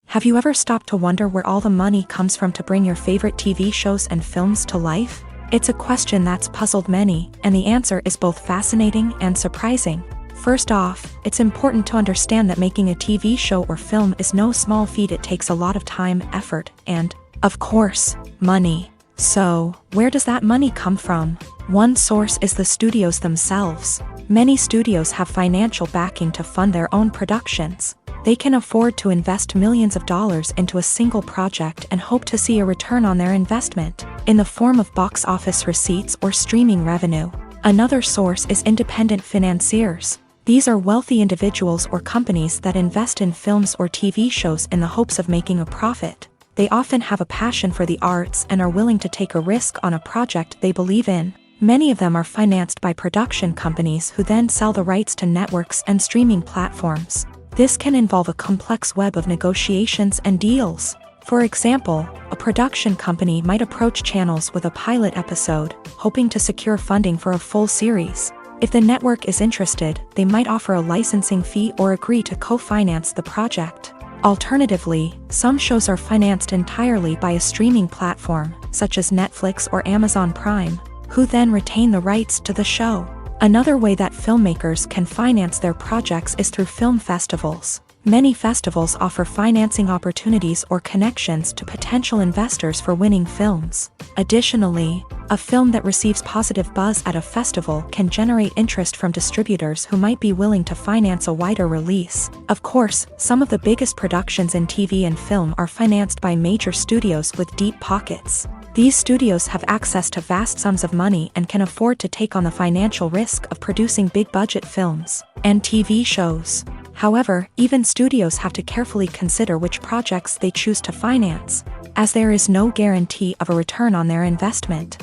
Have you ever stopped to wonder where all the money comes from to bring your favorite TV shows and films to life? It's a question that's puzzled many, and the answer is both fascinating and surprising. First off, it's important to understand that making a TV show or film is no small feat. It takes a lot of time, effort, and, of course, money. So, where does that money come from? One source is the studios themselves. Many studios have financial backing to fund their own productions. They can afford to invest millions of dollars into a single project and hope to see a return on their investment, in the form of box office receipts or streaming revenue. Another source is independent financiers. These are wealthy individuals or companies that invest in films or TV shows in the hopes of making a profit. They often have a passion for the arts and are willing to take a risk on a project they believe in. Many of them are financed by production companies who then sell the rights to networks and streaming platforms. This can involve a complex web of negotiations and deals. For example, a production company might approach channels with a pilot episode, hoping to secure funding for a full series. If the network is interested, they might offer a licensing fee or agree to co-finance the project. Alternatively, some shows are financed entirely by a streaming platform, such as Netflix or Amazon Prime, who then retain the rights to the show. Another way that filmmakers can finance their projects is through film festivals. Many festivals offer financing opportunities or connections to potential investors for winning films. Additionally, a film that receives positive buzz at a festival can generate interest from distributors who might be willing to finance a wider release. Of course, some of the biggest productions in TV and film are financed by major studios with deep pockets. These studios have access to vast sums of money and can afford to take on the financial risk of producing big-budget films and TV shows. However, even studios have to carefully consider which projects they choose to finance, as there is no guarantee of a return on their investment.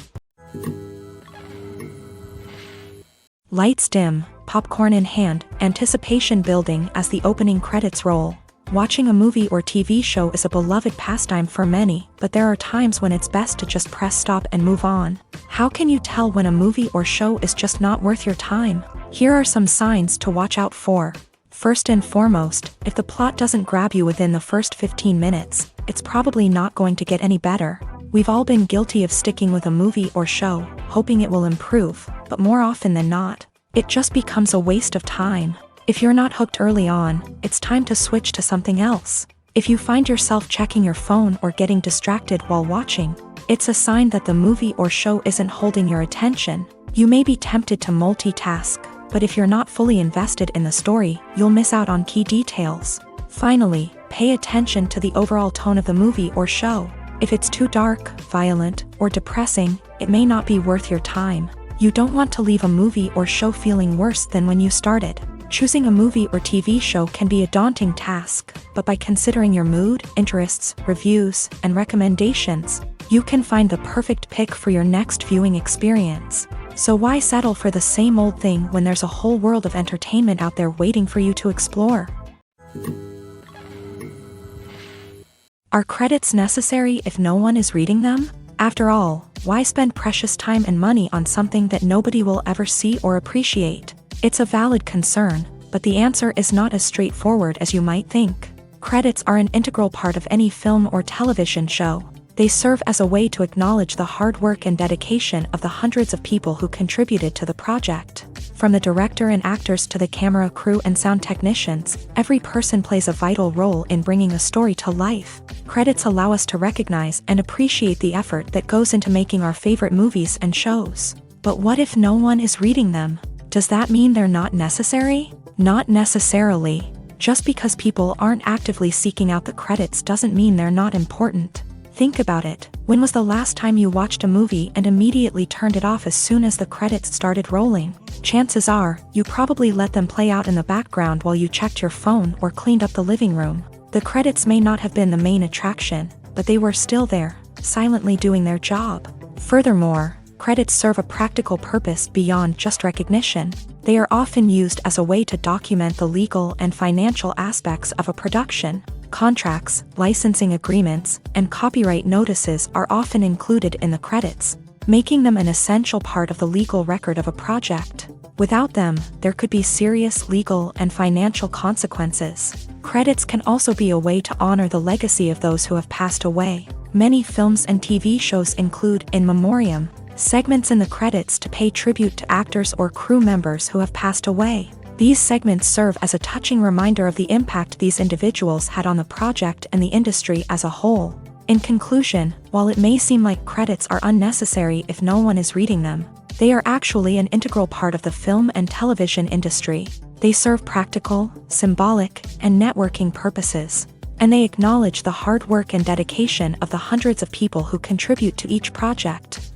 Lights dim, popcorn in hand, anticipation building as the opening credits roll. Watching a movie or TV show is a beloved pastime for many, but there are times when it's best to just press stop and move on. How can you tell when a movie or show is just not worth your time? Here are some signs to watch out for. First and foremost, if the plot doesn't grab you within the first 15 minutes, it's probably not going to get any better. We've all been guilty of sticking with a movie or show, hoping it will improve, but more often than not, it just becomes a waste of time. If you're not hooked early on, it's time to switch to something else. If you find yourself checking your phone or getting distracted while watching, it's a sign that the movie or show isn't holding your attention. You may be tempted to multitask, but if you're not fully invested in the story, you'll miss out on key details. Finally, pay attention to the overall tone of the movie or show. If it's too dark, violent, or depressing, it may not be worth your time. You don't want to leave a movie or show feeling worse than when you started. Choosing a movie or TV show can be a daunting task, but by considering your mood, interests, reviews, and recommendations, you can find the perfect pick for your next viewing experience. So why settle for the same old thing when there's a whole world of entertainment out there waiting for you to explore? Are credits necessary if no one is reading them? After all, why spend precious time and money on something that nobody will ever see or appreciate? It's a valid concern, but the answer is not as straightforward as you might think. Credits are an integral part of any film or television show. They serve as a way to acknowledge the hard work and dedication of the hundreds of people who contributed to the project. From the director and actors to the camera crew and sound technicians, every person plays a vital role in bringing a story to life. Credits allow us to recognize and appreciate the effort that goes into making our favorite movies and shows. But what if no one is reading them? Does that mean they're not necessary? Not necessarily. Just because people aren't actively seeking out the credits doesn't mean they're not important. Think about it. When was the last time you watched a movie and immediately turned it off as soon as the credits started rolling? Chances are, you probably let them play out in the background while you checked your phone or cleaned up the living room. The credits may not have been the main attraction, but they were still there, silently doing their job. Furthermore, credits serve a practical purpose beyond just recognition. They are often used as a way to document the legal and financial aspects of a production. Contracts, licensing agreements, and copyright notices are often included in the credits, making them an essential part of the legal record of a project. Without them, there could be serious legal and financial consequences. Credits can also be a way to honor the legacy of those who have passed away. Many films and TV shows include in memoriam segments in the credits to pay tribute to actors or crew members who have passed away. These segments serve as a touching reminder of the impact these individuals had on the project and the industry as a whole. In conclusion, while it may seem like credits are unnecessary if no one is reading them, they are actually an integral part of the film and television industry. They serve practical, symbolic, and networking purposes, and they acknowledge the hard work and dedication of the hundreds of people who contribute to each project.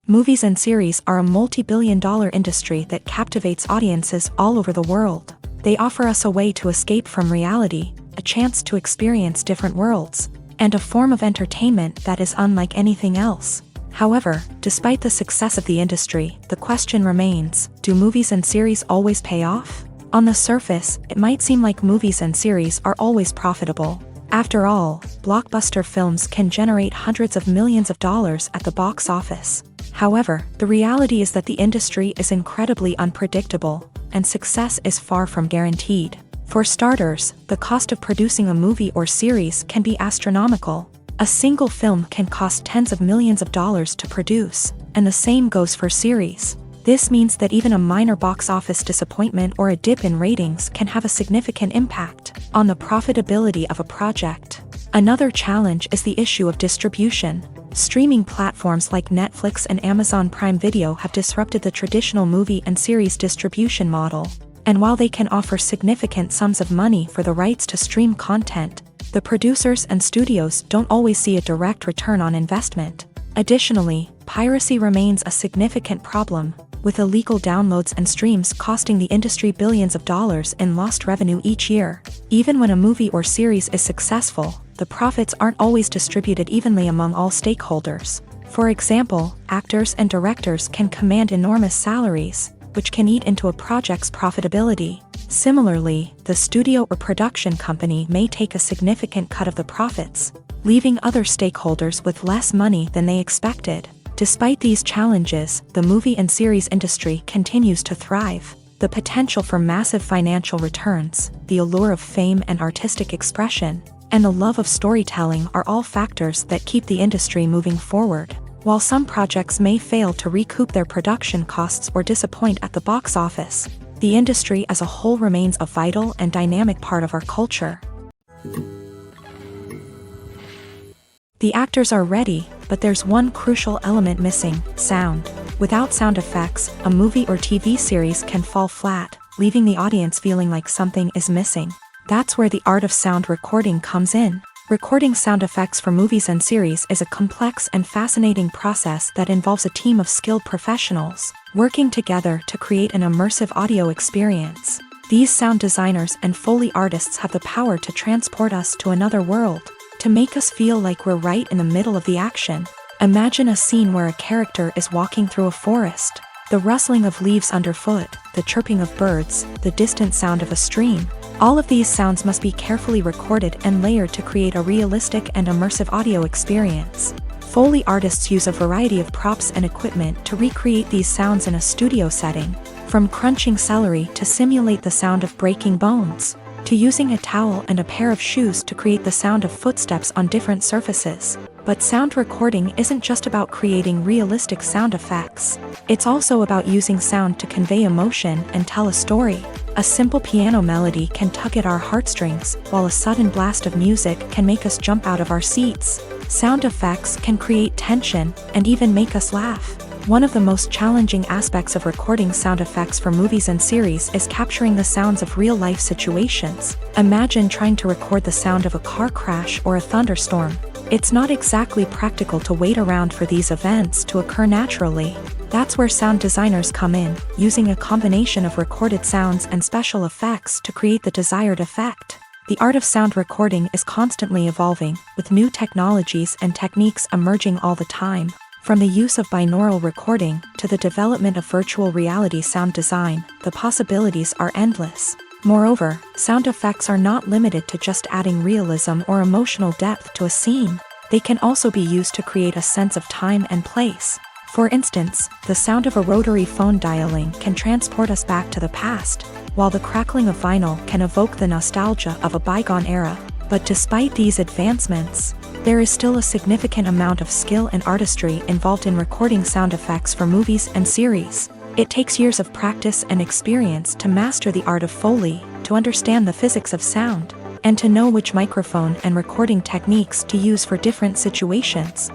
Movies and series are a multi-billion-dollar industry that captivates audiences all over the world. They offer us a way to escape from reality, a chance to experience different worlds, and a form of entertainment that is unlike anything else. However, despite the success of the industry, the question remains, do movies and series always pay off? On the surface, it might seem like movies and series are always profitable. After all, blockbuster films can generate hundreds of millions of dollars at the box office. However, the reality is that the industry is incredibly unpredictable, and success is far from guaranteed. For starters, the cost of producing a movie or series can be astronomical. A single film can cost tens of millions of dollars to produce, and the same goes for series. This means that even a minor box office disappointment or a dip in ratings can have a significant impact on the profitability of a project. Another challenge is the issue of distribution. Streaming platforms like Netflix and Amazon Prime Video have disrupted the traditional movie and series distribution model. And while they can offer significant sums of money for the rights to stream content, the producers and studios don't always see a direct return on investment. Additionally, piracy remains a significant problem, with illegal downloads and streams costing the industry billions of dollars in lost revenue each year. Even when a movie or series is successful, the profits aren't always distributed evenly among all stakeholders. For example, actors and directors can command enormous salaries, which can eat into a project's profitability. Similarly, the studio or production company may take a significant cut of the profits, leaving other stakeholders with less money than they expected. Despite these challenges, the movie and series industry continues to thrive. The potential for massive financial returns, the allure of fame and artistic expression, and the love of storytelling are all factors that keep the industry moving forward. While some projects may fail to recoup their production costs or disappoint at the box office, the industry as a whole remains a vital and dynamic part of our culture. The actors are ready, but there's one crucial element missing: sound. Without sound effects, a movie or TV series can fall flat, leaving the audience feeling like something is missing. That's where the art of sound recording comes in. Recording sound effects for movies and series is a complex and fascinating process that involves a team of skilled professionals working together to create an immersive audio experience. These sound designers and Foley artists have the power to transport us to another world, to make us feel like we're right in the middle of the action. Imagine a scene where a character is walking through a forest. The rustling of leaves underfoot, the chirping of birds, the distant sound of a stream. All of these sounds must be carefully recorded and layered to create a realistic and immersive audio experience. Foley artists use a variety of props and equipment to recreate these sounds in a studio setting, from crunching celery to simulate the sound of breaking bones, to using a towel and a pair of shoes to create the sound of footsteps on different surfaces. But sound recording isn't just about creating realistic sound effects. It's also about using sound to convey emotion and tell a story. A simple piano melody can tug at our heartstrings, while a sudden blast of music can make us jump out of our seats. Sound effects can create tension and even make us laugh. One of the most challenging aspects of recording sound effects for movies and series is capturing the sounds of real-life situations. Imagine trying to record the sound of a car crash or a thunderstorm. It's not exactly practical to wait around for these events to occur naturally. That's where sound designers come in, using a combination of recorded sounds and special effects to create the desired effect. The art of sound recording is constantly evolving, with new technologies and techniques emerging all the time. From the use of binaural recording to the development of virtual reality sound design, the possibilities are endless. Moreover, sound effects are not limited to just adding realism or emotional depth to a scene. They can also be used to create a sense of time and place. For instance, the sound of a rotary phone dialing can transport us back to the past, while the crackling of vinyl can evoke the nostalgia of a bygone era. But despite these advancements, there is still a significant amount of skill and artistry involved in recording sound effects for movies and series. It takes years of practice and experience to master the art of Foley, to understand the physics of sound, and to know which microphone and recording techniques to use for different situations.